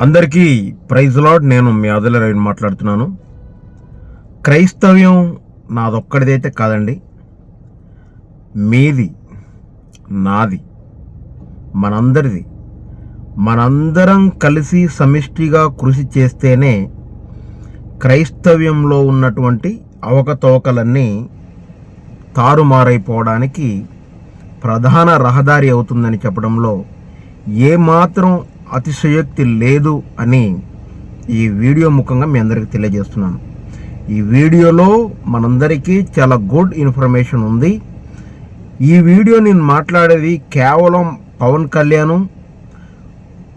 అందరికీ praise lord. నేను మీ ఆదిలరావుని మాట్లాడుతున్నాను. క్రైస్తవ్యం నాదొక్కడిదైతే కాదండి, మీది, నాది, మనందరిది. మనందరం కలిసి సమిష్టిగా కృషి చేస్తేనే క్రైస్తవ్యంలో ఉన్నటువంటి అవకతవకలన్నీ తారుమారైపోవడానికి ప్రధాన రహదారి అవుతుందని చెప్పడంలో ఏమాత్రం అతిశయోక్తి లేదు అని ఈ వీడియో ముఖంగా మీ అందరికీ తెలియజేస్తున్నాను. ఈ వీడియోలో మనందరికీ చాలా గుడ్ ఇన్ఫర్మేషన్ ఉంది. ఈ వీడియో నేను మాట్లాడేది కేవలం పవన్ కళ్యాణ్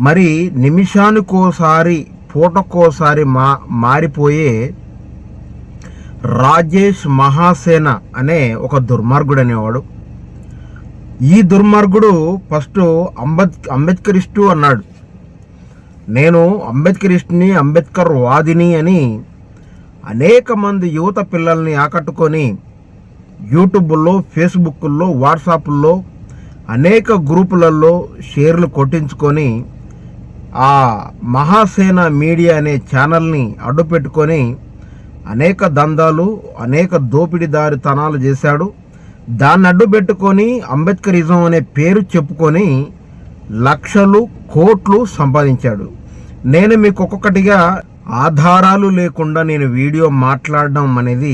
మరి నిమిషానికోసారి పూటకోసారి మారిపోయే రాజేష్ మహాసేన అనే ఒక దుర్మార్గుడు అనేవాడు. ఈ దుర్మార్గుడు ఫస్ట్ అంబేద్కరిస్టు అన్నాడు. నేను అంబేద్కరిస్ట్ని, అంబేద్కర్ వాదిని అని అనేక మంది యువత పిల్లల్ని ఆకట్టుకొని యూట్యూబ్లో, ఫేస్బుక్లో, వాట్సాప్లో అనేక గ్రూపులలో షేర్లు కొట్టించుకొని ఆ మహాసేన మీడియా అనే ఛానల్ని అడ్డుపెట్టుకొని అనేక దందాలు, అనేక దోపిడీదారితనాలు చేశాడు. దాన్ని అడ్డు పెట్టుకొని అంబేద్కరిజం అనే పేరు చెప్పుకొని లక్షలు, కోట్లు సంపాదించాడు. నేను మీకు ఒక్కొక్కటిగా ఆధారాలు లేకుండా నేను వీడియో మాట్లాడడం అనేది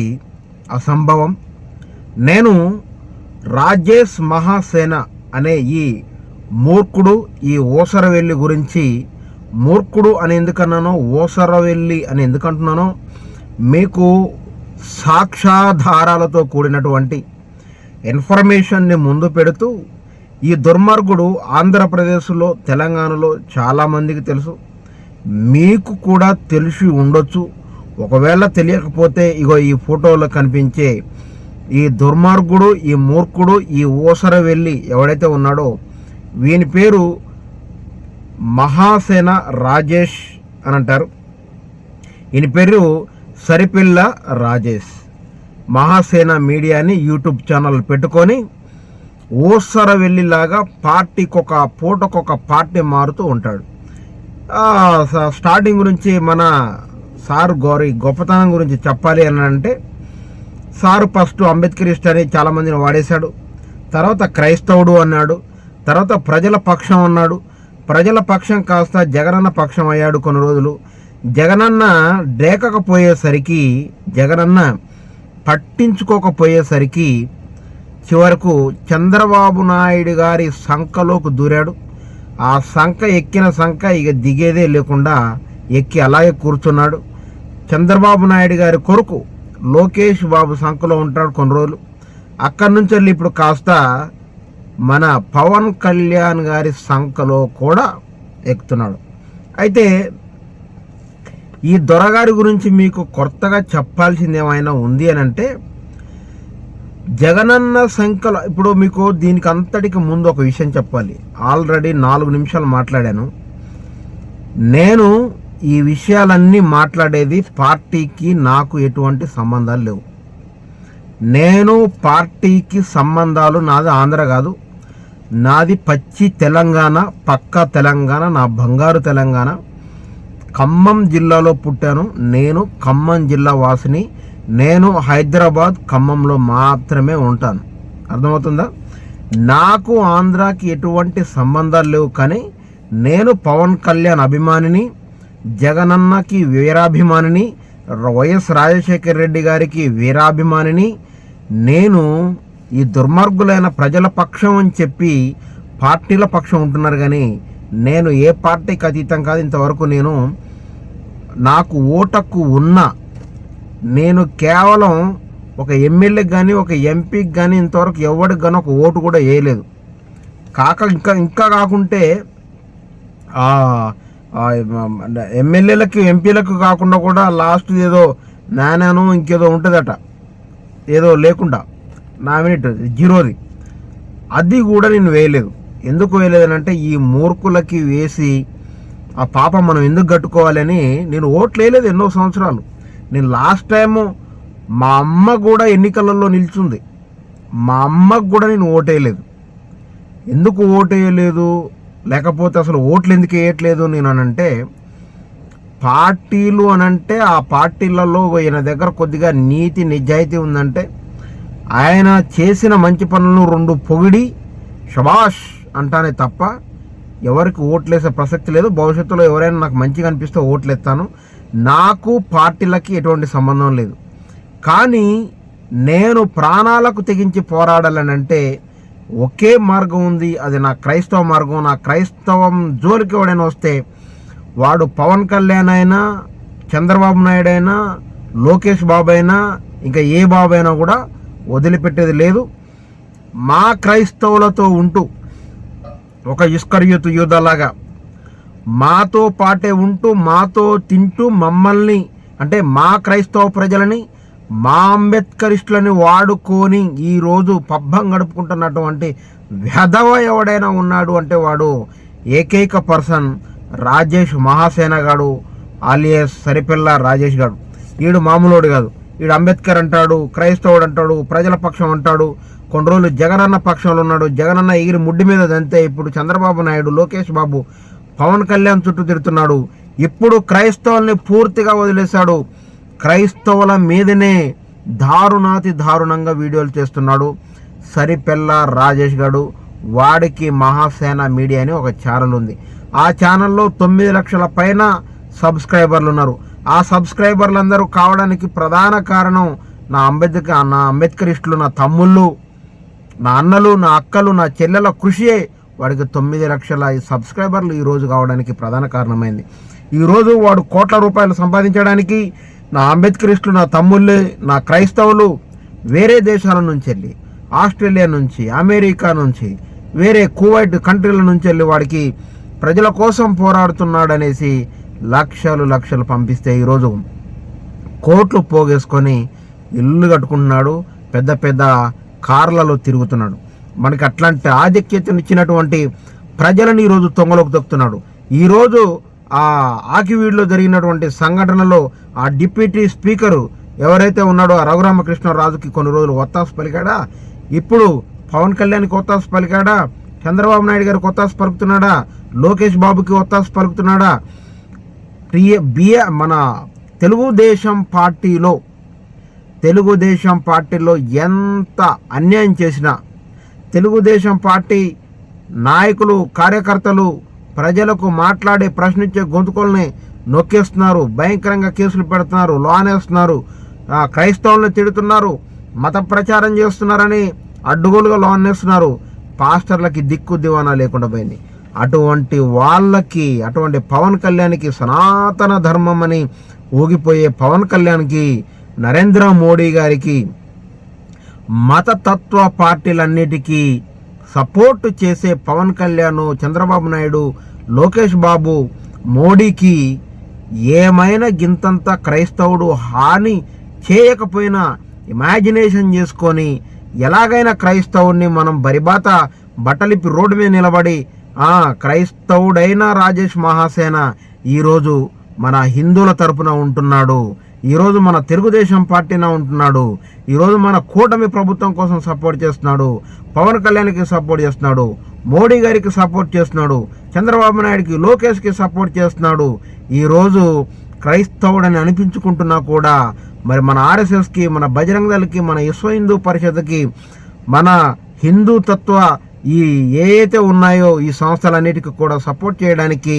అసంభవం. నేను రాజేష్ మహాసేన అనే ఈ మూర్ఖుడు, ఈ ఓసరవెల్లి గురించి, మూర్ఖుడు అని ఎందుకన్నానో, ఓసరవెల్లి అని ఎందుకంటున్నానో మీకు సాక్ష్యాధారాలతో కూడినటువంటి ఇన్ఫర్మేషన్ని ముందు పెడుతూ, ఈ దుర్మార్గుడు ఆంధ్రప్రదేశ్లో, తెలంగాణలో చాలామందికి తెలుసు, మీకు కూడా తెలిసి ఉండొచ్చు. ఒకవేళ తెలియకపోతే ఇగో ఈ ఫోటోలో కనిపించే ఈ దుర్మార్గుడు, ఈ మూర్ఖుడు, ఈ ఓసరవెల్లి ఎవడైతే ఉన్నాడో వీని పేరు మహాసేన రాజేష్ అని అంటారు. ఈయన పేరు సరిపిల్ల రాజేష్. మహాసేన మీడియాని యూట్యూబ్ ఛానల్ పెట్టుకొని ఓసరవెల్లిలాగా పార్టీకొక పూటకొక పార్టీ మారుతూ ఉంటాడు. స్టార్టింగ్ గురించి మన సారు గొప్పతనం గురించి చెప్పాలి అని అంటే, సారు ఫస్ట్ అంబేద్కరిస్ట్ అని చాలామందిని వాడేశాడు. తర్వాత క్రైస్తవుడు అన్నాడు. తర్వాత ప్రజల పక్షం అన్నాడు. ప్రజల పక్షం కాస్త జగనన్న పక్షం అయ్యాడు కొన్ని రోజులు. జగనన్న డేకకపోయేసరికి, జగనన్న పట్టించుకోకపోయేసరికి చివరకు చంద్రబాబు నాయుడు గారి సంఖలోకి దూరాడు. ఆ సంఖ ఎక్కిన సంఖ ఇక దిగేదే లేకుండా ఎక్కి అలాగే కూర్చున్నాడు. చంద్రబాబు నాయుడు గారి కొరకు లోకేష్ బాబు సంఖలో ఉంటాడు కొన్ని రోజులు. అక్కడి నుంచి వెళ్ళి ఇప్పుడు కాస్త మన పవన్ కళ్యాణ్ గారి సంఖలో కూడా ఎక్కుతున్నాడు. అయితే ఈ దొరగారి గురించి మీకు కొత్తగా చెప్పాల్సింది ఏమైనా ఉంది అని అంటే, జగనన్న సంఖ్యలో ఇప్పుడు మీకు దీనికి అంతటికి ముందు ఒక విషయం చెప్పాలి. ఆల్రెడీ 4 నిమిషాలు మాట్లాడాను. నేను ఈ విషయాలన్నీ మాట్లాడేది పార్టీకి నాకు ఎటువంటి సంబంధాలు లేవు. నేను పార్టీకి సంబంధాలు, నాది ఆంధ్ర కాదు, నాది పచ్చి తెలంగాణ, పక్కా తెలంగాణ, నా బంగారు తెలంగాణ. ఖమ్మం జిల్లాలో పుట్టాను. నేను ఖమ్మం జిల్లా వాసిని. నేను హైదరాబాద్, ఖమ్మంలో మాత్రమే ఉంటాను. అర్థమవుతుందా? నాకు ఆంధ్రాకి ఎటువంటి సంబంధాలు లేవు. కానీ నేను పవన్ కళ్యాణ్ అభిమానిని, జగనన్నకి వీరాభిమానిని, వైఎస్ రాజశేఖర్ రెడ్డి గారికి వీరాభిమానిని. నేను ఈ దుర్మార్గులైన ప్రజల పక్షం అని చెప్పి పార్టీల పక్షం ఉంటున్నారు. కానీ నేను ఏ పార్టీకి అతీతం కాదు. ఇంతవరకు నాకు ఓటకు ఉన్నా నేను కేవలం ఒక ఎమ్మెల్యేకి కానీ, ఒక ఎంపీకి కానీ ఇంతవరకు ఎవరికి కానీ ఒక ఓటు కూడా వేయలేదు. ఇంకా కాకుంటే ఎమ్మెల్యేలకు, ఎంపీలకు కాకుండా కూడా లాస్ట్ ఏదో నానాను ఇంకేదో ఉంటుందట, ఏదో లేకుండా నామినేట్ జీరోది, అది కూడా నేను వేయలేదు. ఎందుకు వేయలేదనంటే, ఈ మూర్ఖులకి వేసి ఆ పాపం మనం ఎందుకు కట్టుకోవాలని నేను ఓట్లు వేయలేదు ఎన్నో సంవత్సరాలు. నేను లాస్ట్ టైము మా అమ్మ కూడా ఎన్నికలలో నిల్చుంది. మా అమ్మకు కూడా నేను ఓటేయలేదు. ఎందుకు ఓటేయలేదు, లేకపోతే అసలు ఓట్లు ఎందుకు వేయట్లేదు నేను అనంటే, పార్టీలు అనంటే ఆ పార్టీలలో ఈయన దగ్గర కొద్దిగా నీతి నిజాయితీ ఉందంటే ఆయన చేసిన మంచి పనులను 2 పొగిడి శబాష్ అంటానే తప్ప ఎవరికి ఓట్లేసే ప్రసక్తి లేదు. భవిష్యత్తులో ఎవరైనా నాకు మంచిగా అనిపిస్తే ఓట్లేస్తాను. నాకు పార్టీలకి ఎటువంటి సంబంధం లేదు. కానీ నేను ప్రాణాలకు తెగించి పోరాడాలనంటే ఒకే మార్గం ఉంది, అది నా క్రైస్తవ మార్గం. నా క్రైస్తవం జోలికి ఎవడైనా వస్తే వాడు పవన్ కళ్యాణ్ అయినా, చంద్రబాబు నాయుడు అయినా, లోకేష్ బాబు అయినా, ఇంకా ఏ బాబు అయినా కూడా వదిలిపెట్టేది లేదు. మా క్రైస్తవులతో ఉంటూ ఒక ఇస్కరియోతు యూదాలాగా మాతో పాటే ఉంటూ మాతో తింటూ మమ్మల్ని అంటే మా క్రైస్తవ ప్రజలని మా అంబేద్కరిస్టులని వాడుకొని ఈరోజు పబ్బం గడుపుకుంటున్నటువంటి వెధవ ఎవడైనా ఉన్నాడు అంటే వాడు ఏకైక పర్సన్ రాజేష్ మహాసేన గాడు, ఆలియస్ సరిపిల్ల రాజేష్ గాడు. వీడు మామూలుడు కాదు. వీడు అంబేద్కర్ అంటాడు, క్రైస్తవుడు అంటాడు, ప్రజల పక్షం అంటాడు. కొన్ని రోజులు జగనన్న పక్షంలో ఉన్నాడు. జగనన్న ఎగిరి ముడ్డి మీద దంతే ఇప్పుడు చంద్రబాబు నాయుడు, లోకేష్ బాబు, పవన్ కళ్యాణ్ చుట్టూ తిరుగుతున్నాడు. ఇప్పుడు క్రైస్తవుల్ని పూర్తిగా వదిలేశాడు. క్రైస్తవుల మీదనే దారుణాతి దారుణంగా వీడియోలు చేస్తున్నాడు సరిపెల్ల రాజేష్ గారు. వాడికి మహాసేన మీడియా అని ఒక ఛానల్ ఉంది. ఆ ఛానల్లో 9 లక్షల పైన సబ్స్క్రైబర్లు ఉన్నారు. ఆ సబ్స్క్రైబర్లందరూ కావడానికి ప్రధాన కారణం నా అంబేద్కరిస్టులు, నా తమ్ముళ్ళు, నా అన్నలు, నా అక్కలు, నా చెల్లెల కృషియే వాడికి 9 లక్షల సబ్స్క్రైబర్లు ఈరోజు కావడానికి ప్రధాన కారణమైంది. ఈరోజు వాడు కోట్ల రూపాయలు సంపాదించడానికి నా అంబేద్కరిస్టులు, నా తమ్ముళ్ళే, నా క్రైస్తవులు వేరే దేశాల నుంచి వెళ్ళి, ఆస్ట్రేలియా నుంచి, అమెరికా నుంచి, వేరే కువైట్ కంట్రీల నుంచి వెళ్ళి వాడికి ప్రజల కోసం పోరాడుతున్నాడనేసి లక్షలు పంపిస్తే ఈరోజు కోట్లు పోగేసుకొని ఇల్లు కట్టుకుంటున్నాడు, పెద్ద పెద్ద కార్లలో తిరుగుతున్నాడు. మనకి అట్లాంటి ఆధిక్యతనిచ్చినటువంటి ప్రజలను ఈరోజు తొంగలోకి తొక్కుతున్నాడు. ఈరోజు ఆ ఆకివీడులో జరిగినటువంటి సంఘటనలో ఆ డిప్యూటీ స్పీకరు ఎవరైతే ఉన్నాడో ఆ రఘురామకృష్ణరాజుకి కొన్ని రోజులు ఒత్తాసు పలికాడా, ఇప్పుడు పవన్ కళ్యాణ్కి ఒత్తాసు పలికాడా, చంద్రబాబు నాయుడు గారికి ఒత్తాసు పలుకుతున్నాడా, లోకేష్ బాబుకి ఒత్తాసు పలుకుతున్నాడా? మన తెలుగుదేశం పార్టీలో ఎంత అన్యాయం చేసినా తెలుగుదేశం పార్టీ నాయకులు, కార్యకర్తలు ప్రజలకు మాట్లాడే ప్రశ్నించే గొంతుకుల్ని నొక్కేస్తున్నారు, భయంకరంగా కేసులు పెడుతున్నారు, లోనేస్తున్నారు, క్రైస్తవుల్ని తిడుతున్నారు, మత ప్రచారం చేస్తున్నారని అడ్డుగోలుగా లోనేస్తున్నారు. పాస్టర్లకి దిక్కు దివానా లేకుండా పోయింది. అటువంటి వాళ్ళకి, అటువంటి పవన్ కళ్యాణ్కి సనాతన ధర్మం అని ఊగిపోయే పవన్ కళ్యాణ్కి, నరేంద్ర మోడీ గారికి, మతతత్వ పార్టీలన్నిటికీ సపోర్ట్ చేసే పవన్ కళ్యాణ్, చంద్రబాబు నాయుడు, లోకేష్ బాబు, మోడీకి ఏమైనా గింతంత క్రైస్తవుడు హాని చేయకపోయినా ఇమాజినేషన్ చేసుకొని ఎలాగైనా క్రైస్తవుడిని మనం బరిబాత బట్టలిపి రోడ్డు మీద నిలబడి క్రైస్తవుడైన రాజేష్ మహాసేన ఈరోజు మన హిందువుల తరపున ఉంటున్నాడు, ఈరోజు మన తెలుగుదేశం పార్టీన ఉంటున్నాడు, ఈరోజు మన కూటమి ప్రభుత్వం కోసం సపోర్ట్ చేస్తున్నాడు, పవన్ కళ్యాణ్కి సపోర్ట్ చేస్తున్నాడు, మోడీ గారికి సపోర్ట్ చేస్తున్నాడు, చంద్రబాబు నాయుడుకి, లోకేష్కి సపోర్ట్ చేస్తున్నాడు. ఈరోజు క్రైస్తవుడని అనిపించుకుంటున్నా కూడా మరి మన ఆర్ఎస్ఎస్కి, మన బజరంగ దళకి, మన విశ్వ హిందూ పరిషత్కి, మన హిందూ తత్వ ఏవైతే ఉన్నాయో ఈ సంస్థలన్నిటికీ కూడా సపోర్ట్ చేయడానికి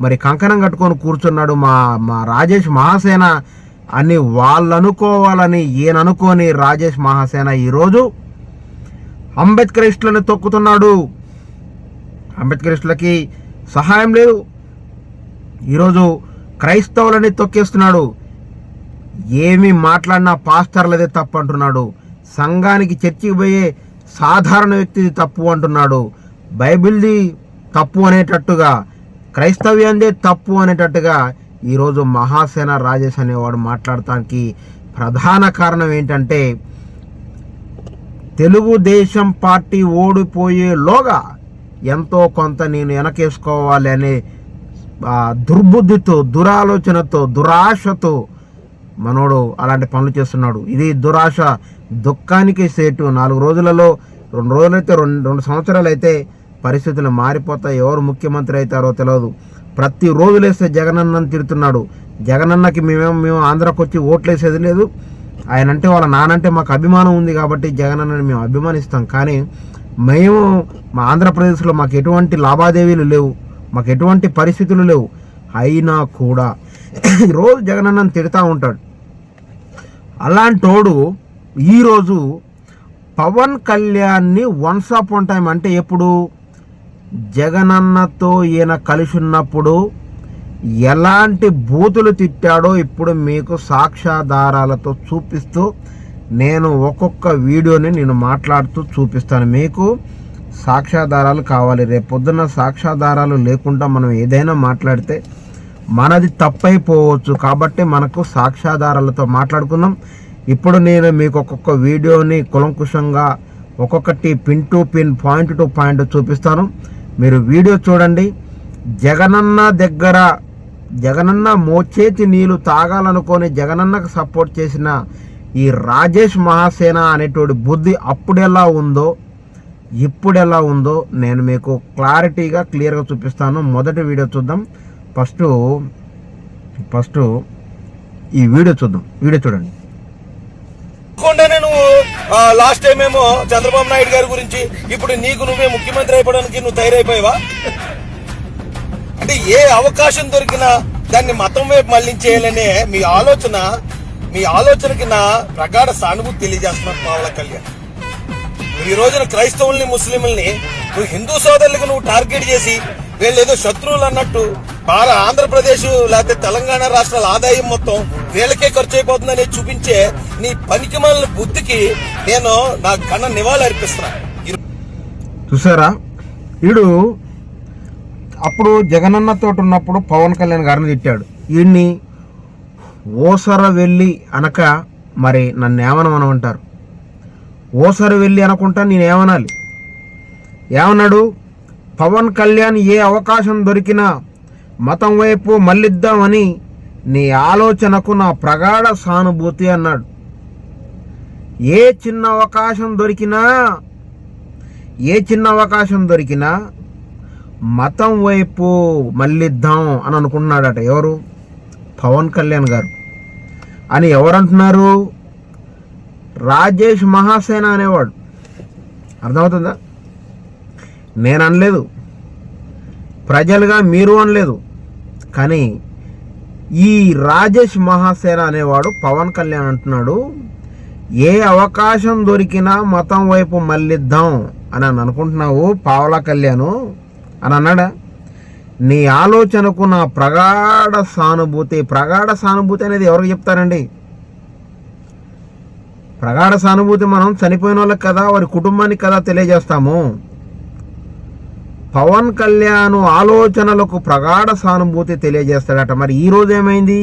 మరి కంకణం కట్టుకొని కూర్చున్నాడు మా రాజేష్ మహాసేన అని వాళ్ళు అనుకోవాలని ఈయన అనుకోని రాజేష్ మహాసేన ఈరోజు అంబేద్కరిస్టులను తొక్కుతున్నాడు. అంబేద్కరిస్టులకి సహాయం లేదు. ఈరోజు క్రైస్తవులని తొక్కేస్తున్నాడు. ఏమి మాట్లాడినా పాస్టర్లదే తప్పు అంటున్నాడు. సంఘానికి చర్చికి పోయే సాధారణ వ్యక్తిది తప్పు అంటున్నాడు. బైబిల్ది తప్పు అనేటట్టుగా, క్రైస్తవ్యందే తప్పు అనేటట్టుగా ఈరోజు మహాసేన రాజేష్ అనేవాడు మాట్లాడటానికి ప్రధాన కారణం ఏంటంటే తెలుగుదేశం పార్టీ ఓడిపోయేలోగా ఎంతో కొంత నేను వెనకేసుకోవాలి అనే దుర్బుద్ధితో, దురాలోచనతో, దురాశతో మనోడు అలాంటి పనులు చేస్తున్నాడు. ఇది దురాశ దుఃఖానికి సేటు. 4 రోజులలో 2 రోజులైతే 2 సంవత్సరాలు అయితే పరిస్థితులు మారిపోతాయి. ఎవరు ముఖ్యమంత్రి అవుతారో తెలియదు. ప్రతి రోజు లేస్తే జగనన్నని తిడుతున్నాడు, జగనన్నకి మేము ఆంధ్రాకి వచ్చి ఓట్లేసేది లేదు. ఆయన అంటే వాళ్ళ నానంటే మాకు అభిమానం ఉంది కాబట్టి జగనన్నని మేము అభిమానిస్తాం. కానీ మేము మా ఆంధ్రప్రదేశ్లో మాకు ఎటువంటి లావాదేవీలు లేవు, మాకు ఎటువంటి పరిస్థితులు లేవు. అయినా కూడా రోజు జగనన్నని తిడుతూ ఉంటాడు. అలాంటోడు ఈరోజు పవన్ కళ్యాణ్ని వన్స్ అపాన్ టైం అంటే ఎప్పుడు జగనన్నతో ఈయన కలిసి ఉన్నప్పుడు ఎలాంటి బూతులు తిట్టాడో ఇప్పుడు మీకు సాక్ష్యాధారాలతో చూపిస్తూ నేను ఒక్కొక్క వీడియోని నేను మాట్లాడుతూ చూపిస్తాను. మీకు సాక్ష్యాధారాలు కావాలి. రేపు పొద్దున్న సాక్ష్యాధారాలు లేకుండా మనం ఏదైనా మాట్లాడితే మనది తప్పైపోవచ్చు. కాబట్టి మనకు సాక్ష్యాధారాలతో మాట్లాడుకుందాం. ఇప్పుడు నేను మీకు ఒక్కొక్క వీడియోని కులంకుశంగా ఒక్కొక్కటి pin to pin, point to point చూపిస్తాను. మీరు వీడియో చూడండి. జగనన్న మోచేతి నీళ్ళు తాగాలనుకొని జగనన్నకు సపోర్ట్ చేసిన ఈ రాజేష్ మహాసేన అనేటువంటి బుద్ధి అప్పుడెలా ఉందో ఇప్పుడెలా ఉందో నేను మీకు క్లియర్గా చూపిస్తాను. మొదటి వీడియో చూద్దాం. ఫస్ట్ ఈ వీడియో చూద్దాం. వీడియో చూడండి. నువ్వు లాస్ట్ టైం ఏమో చంద్రబాబు నాయుడు గారి గురించి, ఇప్పుడు నీకు నువ్వే ముఖ్యమంత్రి అయిపోవడానికి నువ్వు తయారైపోయావా? అంటే ఏ అవకాశం దొరికినా దాన్ని మతం వైపు మళ్లించేయాలనే మీ ఆలోచనకి నా ప్రగాఢ సానుభూతి తెలియజేస్తున్నాను పవన్ కళ్యాణ్. ఈ రోజున క్రైస్తవుల్ని, ముస్లింల్ని నువ్వు హిందూ సోదరులకు నువ్వు టార్గెట్ చేసి వీళ్ళు ఏదో శత్రువులు అన్నట్టు ఆంధ్రప్రదేశ్ లేకపోతే తెలంగాణ రాష్ట్రాల ఆదాయం మొత్తం వీళ్ళకే ఖర్చు అయిపోతుందని చూపించే నీ పనికిమాలిన బుద్ధికి నేను నా ఘన నివాళి అర్పిస్తున్నా. చూసారా, వీడు అప్పుడు జగనన్నతో ఉన్నప్పుడు పవన్ కళ్యాణ్ గారిని తిట్టాడు. వీడిని ఓసర వెళ్ళి అనక మరి నన్ను ఏమనమంటారు? ఓసర వెళ్ళి అనుకుంటా నేనేమనాలి? ఏమన్నాడు? పవన్ కళ్యాణ్ ఏ అవకాశం దొరికినా మతం వైపు మళ్ళిద్దామని నీ ఆలోచనకు నా ప్రగాఢ సానుభూతి అన్నాడు. ఏ చిన్న అవకాశం దొరికినా మతం వైపు మళ్ళిద్దాం అని అనుకున్నాడట. ఎవరు? పవన్ కళ్యాణ్ గారు. అని ఎవరంటున్నారు? రాజేష్ మహాసేన అనేవాడు. అర్థమవుతుందా? నేను అనలేదు, ప్రజలుగా మీరు అనలేదు. కానీ ఈ రాజేష్ మహాసేన అనేవాడు పవన్ కళ్యాణ్ అంటున్నాడు, ఏ అవకాశం దొరికినా మతం వైపు మళ్ళిద్దాం అని అనుకుంటున్నావు పావలా కళ్యాణ్ అని అన్నాడా? నీ ఆలోచనకు నా ప్రగాఢ సానుభూతి అనేది ఎవరికి చెప్తారండి? ప్రగాఢ సానుభూతి మనం చనిపోయిన వాళ్ళకి కదా, వారి కుటుంబానికి కదా తెలియజేస్తాము. పవన్ కళ్యాణ్ ఆలోచనలకు ప్రగాఢ సానుభూతి తెలియజేస్తాడట. మరి ఈరోజు ఏమైంది?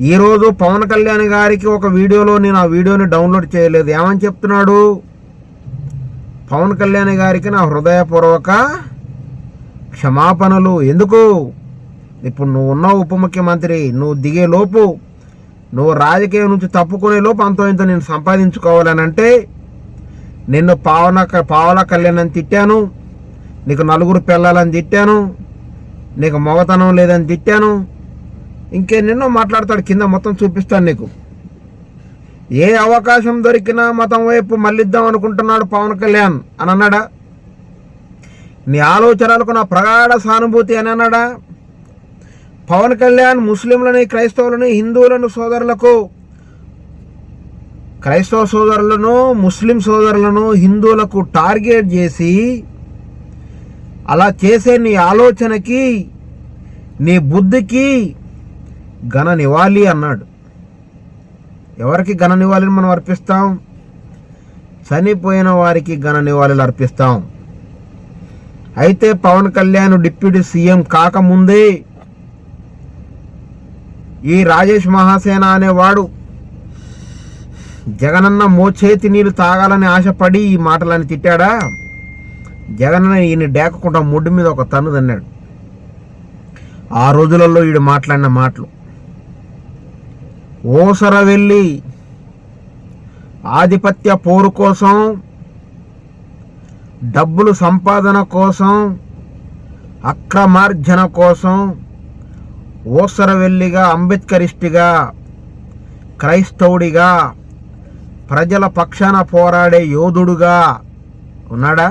ఈరోజు పవన్ కళ్యాణ్ గారికి ఒక వీడియోలో నేను ఆ వీడియోని డౌన్లోడ్ చేయలేదు. ఏమని చెప్తున్నాడు? పవన్ కళ్యాణ్ గారికి నా హృదయపూర్వక క్షమాపణలు. ఎందుకు? ఇప్పుడు నువ్వు ఉన్నావు ఉప ముఖ్యమంత్రి, నువ్వు దిగే లోపు, నువ్వు రాజకీయం నుంచి తప్పుకునే లోపు అంతో ఇంత నేను సంపాదించుకోవాలని అంటే నిన్ను పావలా కళ్యాణ్ అని తిట్టాను, నీకు నలుగురు పిల్లలని తిట్టాను, నీకు మొగతనం లేదని తిట్టాను, ఇంకెన్నెన్నో మాట్లాడతాడు. కింద మొత్తం చూపిస్తాను నీకు. ఏ అవకాశం దొరికినా మతం వైపు మళ్ళిద్దాం అనుకుంటున్నాడు పవన్ కళ్యాణ్ అని అన్నాడా? నీ ఆలోచనలకు నా ప్రగాఢ సానుభూతి అని అన్నాడా? పవన్ కళ్యాణ్ ముస్లింలని, క్రైస్తవులని, హిందువులను సోదరులకు, క్రైస్తవ సోదరులను, ముస్లిం సోదరులను, హిందువులకు టార్గెట్ చేసి అలా చేసే నీ ఆలోచనకి, నీ బుద్ధికి ఘన నివాళి అన్నాడు. ఎవరికి ఘన నివాళిని మనం అర్పిస్తాం? చనిపోయిన వారికి ఘన నివాళులు అర్పిస్తాం. అయితే పవన్ కళ్యాణ్ డిప్యూటీ సీఎం కాకముందే ఈ రాజేష్ మహాసేన అనేవాడు జగనన్న మోచేతి నీళ్ళు తాగాలని ఆశపడి ఈ మాటలని తిట్టాడా? జగనన్న ఈయన డేకకుండా ముడ్డు మీద ఒక తన్ను తన్నాడు. ఆ రోజులలో వీడు మాట్లాడిన మాటలు, ఓసర వెళ్ళి ఆధిపత్య పోరు కోసం, డబ్బులు సంపాదన కోసం, అక్రమార్జన కోసం ఓసరవెల్లిగా, అంబేద్కరిస్టుగా, క్రైస్తవుడిగా, ప్రజల పక్షాన పోరాడే యోధుడుగా ఉన్నాడా?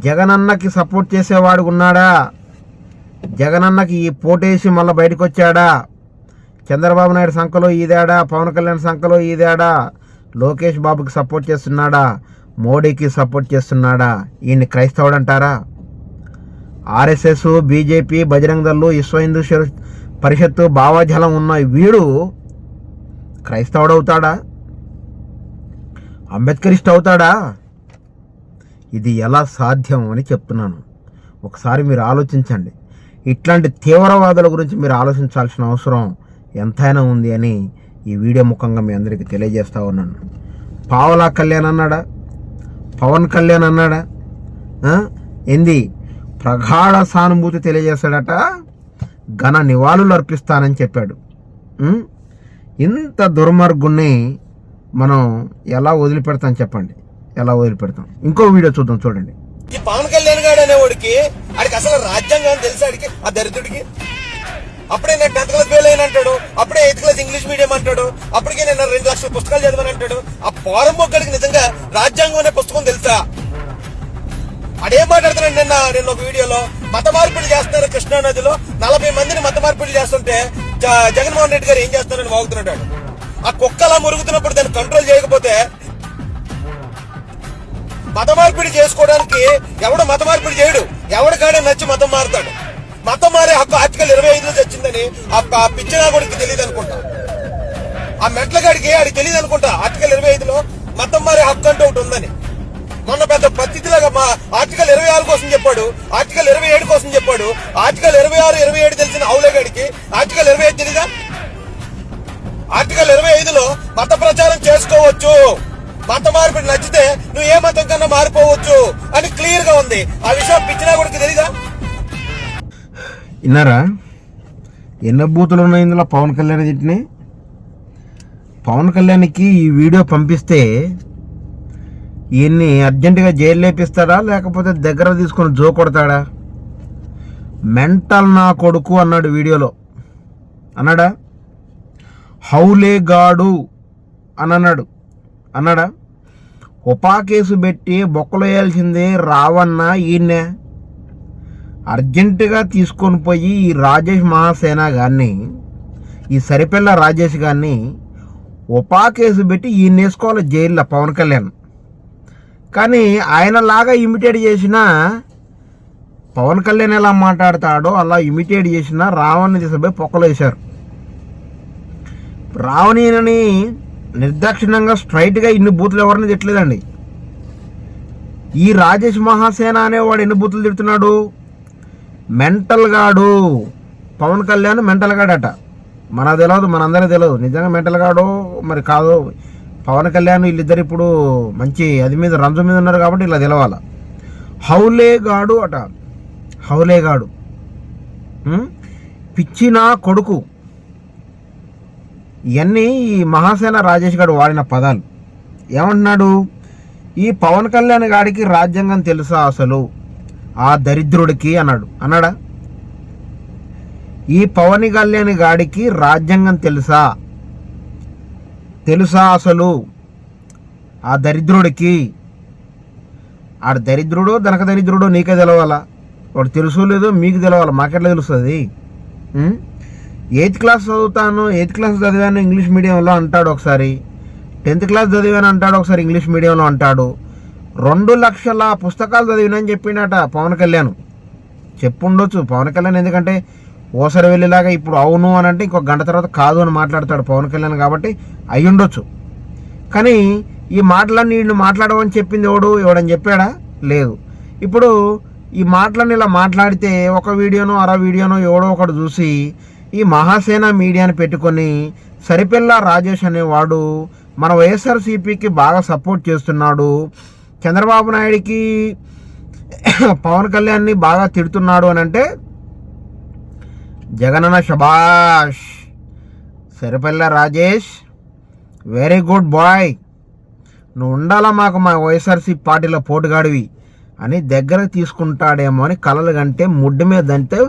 జగనన్నకి సపోర్ట్ చేసేవాడు ఉన్నాడా? జగనన్నకి ఈ పోటేసి మళ్ళీ బయటకు వచ్చాడా? చంద్రబాబు నాయుడు సంఖలో ఈదాడా? పవన్ కళ్యాణ్ సంఖలో ఈదాడా? లోకేష్ బాబుకి సపోర్ట్ చేస్తున్నాడా? మోడీకి సపోర్ట్ చేస్తున్నాడా? ఈయన్ని క్రైస్తవుడు అంటారా? ఆర్ఎస్ఎస్, బీజేపీ, బజరంగ దళ్, విశ్వ హిందూ పరిషత్తు భావజలం ఉన్న వీడు క్రైస్తవుడు అవుతాడా? అంబేద్కరిస్ట్ అవుతాడా? ఇది ఎలా సాధ్యం అని చెప్తున్నాను. ఒకసారి మీరు ఆలోచించండి. ఇట్లాంటి తీవ్రవాదుల గురించి మీరు ఆలోచించాల్సిన అవసరం ఎంతైనా ఉంది అని ఈ వీడియో ముఖంగా మీ అందరికీ తెలియజేస్తూ ఉన్నాను. పావలా కళ్యాణ్ అన్నాడా? పవన్ కళ్యాణ్ అన్నాడా? ఏంది ప్రగాఢ సానుభూతి తెలియజేస్తాడట, ఘన నివాళులు అర్పిస్తానని చెప్పాడు. ఇంత దుర్మార్గుణ్ణి మనం ఎలా వదిలిపెడతాం చెప్పండి? ఎలా వదిలిపెడతాం? ఇంకో వీడియో చూద్దాం, చూడండి. ఈ పవన్ కళ్యాణ్ గారు అనేవాడికి ఆడికి అసలు రాజ్యాంగం తెలుసు ఆడికి, ఆ దరిద్రుడికి. అప్పుడే నేను 10th క్లాస్ ఫెయిల్ అయిన అంటాడు, అప్పుడే 8th క్లాస్ ఇంగ్లీష్ మీడియం అంటాడు, అప్పటికే నేను 2 లక్షల పుస్తకాలు చదివాను అంటాడు. ఆ పోరం మొక్కడికి నిజంగా రాజ్యాంగం అనే పుస్తకం తెలుసా? అడేం మాట్లాడుతున్నాడు? నిన్న ఒక వీడియోలో మత మార్పిడి చేస్తున్నారు కృష్ణా నదిలో, 40 మందిని మత మార్పిడి చేస్తుంటే జగన్మోహన్ రెడ్డి గారు ఏం చేస్తున్నారని వాగుతున్నాడు. ఆ కుక్కలా మురుగుతున్నప్పుడు దాన్ని కంట్రోల్ చేయకపోతే మత మార్పిడి చేసుకోవడానికి ఎవడు మత మార్పిడి చేయడు, ఎవడికాడే నచ్చి మతం మారుతాడు. మతం మారే హక్కు ఆర్టికల్ 25లో తెచ్చిందని ఆ పిచ్చినా కొడుకు తెలియదు అనుకుంటా, ఆ మెట్లగాడికి ఆడికి తెలియదు అనుకుంటా ఆర్టికల్ 25లో మతం మారే హక్కు అంటూ ఒకటి ఉందని. మొన్న పెద్ద పద్ధతిలాగా మా ఆర్టికల్ 26 కోసం చెప్పాడు, ఆర్టికల్ 27 కోసం చెప్పాడు. ఆర్టికల్ 26, 27 తెలిసిన అవులేగాడికి ఆర్టికల్ 25 తెలీదా? ఆర్టికల్ 25లో మత ప్రచారం చేసుకోవచ్చు, మత మార్పిడి నచ్చితే నువ్వు ఏ మతం కన్నా మారిపోవచ్చు అని క్లియర్ గా ఉంది. ఆ విషయం పిచ్చినా కొడుకు తెలీదా? విన్నారా? ఎన్ని బూతులు ఉన్నాయి ఇందులో పవన్ కళ్యాణ్ తిట్టిని. పవన్ కళ్యాణ్కి ఈ వీడియో పంపిస్తే ఈయన్ని అర్జెంటుగా జైలు లేపిస్తాడా, లేకపోతే దగ్గర తీసుకొని జో కొడతాడా? మెంటల్ నా కొడుకు అన్నాడు వీడియోలో. అన్నాడా? హౌలేగాడు అని అన్నాడా? ఉపా కేసు పెట్టి బొక్కలు వేయాల్సిందే రావన్న ఈయన్నే. అర్జెంటుగా తీసుకొని పోయి ఈ రాజేష్ మహాసేన గారిని, ఈ సరిపిల్ల రాజేష్ గారిని ఉపా కేసు పెట్టి ఈయన వేసుకోవాలి జైల్లో పవన్ కళ్యాణ్. కానీ ఆయనలాగా ఇమిటేట్ చేసిన పవన్ కళ్యాణ్ ఎలా మాట్లాడతాడో అలా ఇమిటేట్ చేసిన రావణ్ని తీసుకుపోయి పొక్కలు వేశారు. రావణిని నిర్దాక్షిణ్యంగా స్ట్రైట్గా ఇన్ని బూతులు ఎవరిని తిట్టలేదండి. ఈ రాజేష్ మహాసేన అనేవాడు ఎన్ని బూతులు తిడుతున్నాడు? మెంటల్ గాడు. పవన్ కళ్యాణ్ మెంటల్ గాడట. మనకు తెలియదు, మనందరికీ తెలియదు నిజంగా మెంటల్ గాడు మరి కాదు. పవన్ కళ్యాణ్ వీళ్ళిద్దరు ఇప్పుడు మంచి అది మీద రంజు మీద ఉన్నారు కాబట్టి ఇలా తెలవాల. హౌలేగాడు అట, హౌలేగాడు, పిచ్చిన కొడుకు. ఇవన్నీ ఈ మహాసేన రాజేష్ గారు వాడిన పదాలు. ఏమంటున్నాడు? ఈ పవన్ కళ్యాణ్ గాడికి రాజ్యాంగం తెలుసా అసలు? ఆ దరిద్రుడికి అన్నాడా? ఈ పవన్ కళ్యాణ్ గాడికి రాజ్యాంగం తెలుసా అసలు? ఆ దరిద్రుడికి. ఆ దరిద్రుడు దనక దరిద్రుడు నీకే తెలవాలా? వాడు తెలుసు లేదో మీకు తెలవాలి, మాకెట్లా తెలుస్తుంది? 8th క్లాస్ చదువుతాను, 8th క్లాస్ చదివాను ఇంగ్లీష్ మీడియంలో అంటాడు ఒకసారి, 10th క్లాస్ చదివాను అంటాడు ఒకసారి ఇంగ్లీష్ మీడియంలో అంటాడు. 2 లక్షల పుస్తకాలు చదివినని చెప్పిండట పవన్ కళ్యాణ్. చెప్పుండొచ్చు పవన్ కళ్యాణ్, ఎందుకంటే ఓసరి వెళ్ళేలాగా ఇప్పుడు అవును అని అంటే ఇంకొక గంట తర్వాత కాదు అని మాట్లాడతాడు పవన్ కళ్యాణ్ కాబట్టి అయి ఉండొచ్చు. కానీ ఈ మాటలన్నీ వీళ్ళు మాట్లాడమని చెప్పింది ఎవడని చెప్పాడా? లేదు. ఇప్పుడు ఈ మాటలన్నీ ఇలా మాట్లాడితే ఒక వీడియోనో అర వీడియోనో ఎవడో ఒకడు చూసి ఈ మహాసేన మీడియాని పెట్టుకొని సరిపిల్ల రాజేష్ అనేవాడు మన వైఎస్ఆర్సీపీకి బాగా సపోర్ట్ చేస్తున్నాడు, చంద్రబాబు నాయుడికి పవన్ కళ్యాణ్ని బాగా తిడుతున్నాడు అని అంటే జగనన్న శబాష్, సరిపిల్ల రాజేష్ వెరీ గుడ్ బాయ్, నువ్వు ఉండాలా మాకు మా వైఎస్ఆర్సీపీ పార్టీలో పోటుగాడివి అని దగ్గర తీసుకుంటాడేమో అని కలలు కంటే ముడ్డు మీద దంటే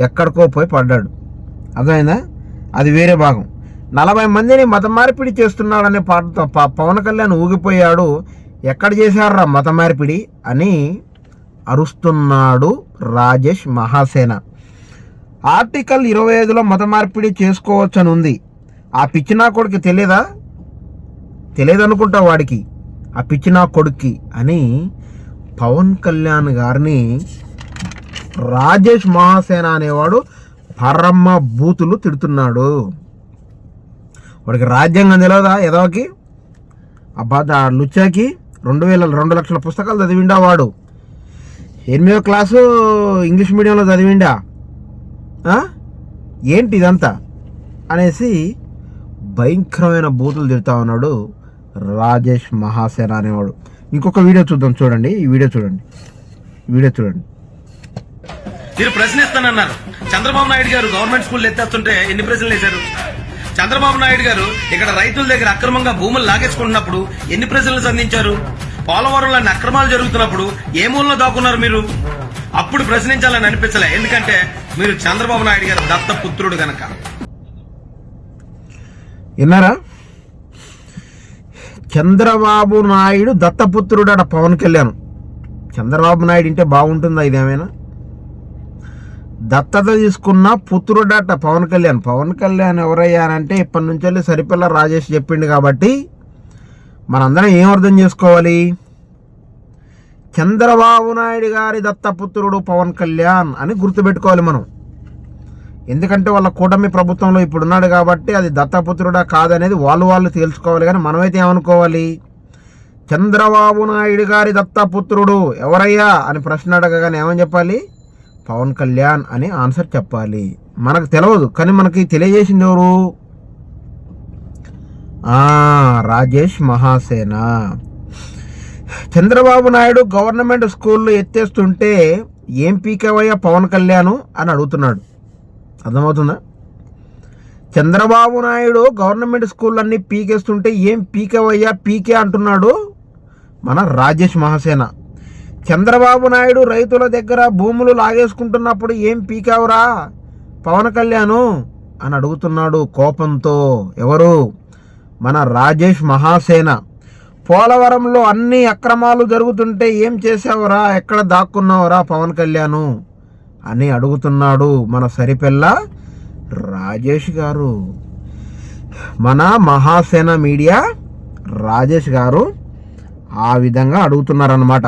ఎక్కడికో పోయి పడ్డాడు. అర్థమైందా? అది వేరే భాగం. 40 మందిని మత మార్పిడి చేస్తున్నాడనే పాటతో పవన్ కళ్యాణ్ ఊగిపోయాడు. ఎక్కడ చేశారా మత మార్పిడి అని అరుస్తున్నాడు రాజేష్ మహాసేన. ఆర్టికల్ 25లో మత మార్పిడి చేసుకోవచ్చని ఉంది. ఆ పిచ్చినా కొడుకు తెలియదు అనుకుంటా వాడికి, ఆ పిచ్చినా కొడుక్కి అని పవన్ కళ్యాణ్ గారిని రాజేష్ మహాసేన అనేవాడు పరమ బూతులు తిడుతున్నాడు. వాడికి రాజ్యాంగం తెలియదా ఎదవకి? అబ్బా లుచ్చాకి 2 లక్షల పుస్తకాలు చదివిండా వాడు. 8వ క్లాసు ఇంగ్లీష్ మీడియంలో చదివిండా. ఏంటి ఇదంతా అనేసి భయంకరమైన బూతులు తిడతా ఉన్నాడు రాజేష్ మహాసేన అనేవాడు. ఇంకొక వీడియో చూద్దాం, చూడండి. ఈ వీడియో చూడండి. మీరు ప్రశ్నిస్తానన్నారు. చంద్రబాబు నాయుడు గారు గవర్నమెంట్ స్కూల్ ఎత్తేస్తుంటే ఎన్ని ప్రశ్నలు వేశారు? చంద్రబాబు నాయుడు గారు ఇక్కడ రైతుల దగ్గర అక్రమంగా భూములు లాగేసుకుంటున్నప్పుడు ఎన్ని ప్రశ్నలు సంధించారు? పోలవరంలో అక్రమాలు జరుగుతున్నప్పుడు ఏ మూలలో దాక్కున్నారు మీరు? అప్పుడు ప్రశ్నించాలని అనిపించలే, ఎందుకంటే మీరు చంద్రబాబు నాయుడు గారు దత్తపుత్రుడు గనక. విన్నారా? చంద్రబాబు నాయుడు దత్తపుత్రుడట పవన్ కళ్యాణ్. చంద్రబాబు నాయుడు అంటే బాగుంటుందా ఇదేమైనా? దత్తత తీసుకున్న పుత్రుడట పవన్ కళ్యాణ్. పవన్ కళ్యాణ్ ఎవరయ్యానంటే ఇప్పటి నుంచి సరిపిల్ల రాజేష్ చెప్పిండు కాబట్టి మనందరం ఏం అర్థం చేసుకోవాలి? చంద్రబాబు నాయుడు గారి దత్తపుత్రుడు పవన్ కళ్యాణ్ అని గుర్తుపెట్టుకోవాలి మనం. ఎందుకంటే వాళ్ళ కూటమి ప్రభుత్వంలో ఇప్పుడున్నాడు కాబట్టి అది దత్తపుత్రుడా కాదనేది వాళ్ళు తేల్చుకోవాలి. కానీ మనమైతే ఏమనుకోవాలి? చంద్రబాబు నాయుడు గారి దత్తపుత్రుడు ఎవరయ్యా అని ప్రశ్న అడగగానే ఏమని చెప్పాలి? పవన్ కళ్యాణ్ అని ఆన్సర్ చెప్పాలి. మనకు తెలియదు, కానీ మనకి తెలియజేసింది ఎవరు? రాజేష్ మహాసేన. చంద్రబాబు నాయుడు గవర్నమెంట్ స్కూల్లో ఎత్తేస్తుంటే ఏం పీకేవయ్యా పవన్ కళ్యాణ్ అని అడుగుతున్నాడు. అర్థమవుతుందా? చంద్రబాబు నాయుడు గవర్నమెంట్ స్కూళ్ళన్నీ పీకేస్తుంటే ఏం పీకేవయ్యా పీకే అంటున్నాడు మన రాజేష్ మహాసేన. చంద్రబాబు నాయుడు రైతుల దగ్గర భూములు లాగేసుకుంటున్నప్పుడు ఏం పీకావురా పవన్ కళ్యాణ్ అని అడుగుతున్నాడు కోపంతో. ఎవరు? మన రాజేష్ మహాసేన. పోలవరంలో అన్ని అక్రమాలు జరుగుతుంటే ఏం చేసావురా, ఎక్కడ దాక్కున్నావురా పవన్ కళ్యాణ్ అని అడుగుతున్నాడు మన సరిపిల్ల రాజేష్ గారు. మన మహాసేన మీడియా రాజేష్ గారు ఆ విధంగా అడుగుతున్నారన్నమాట.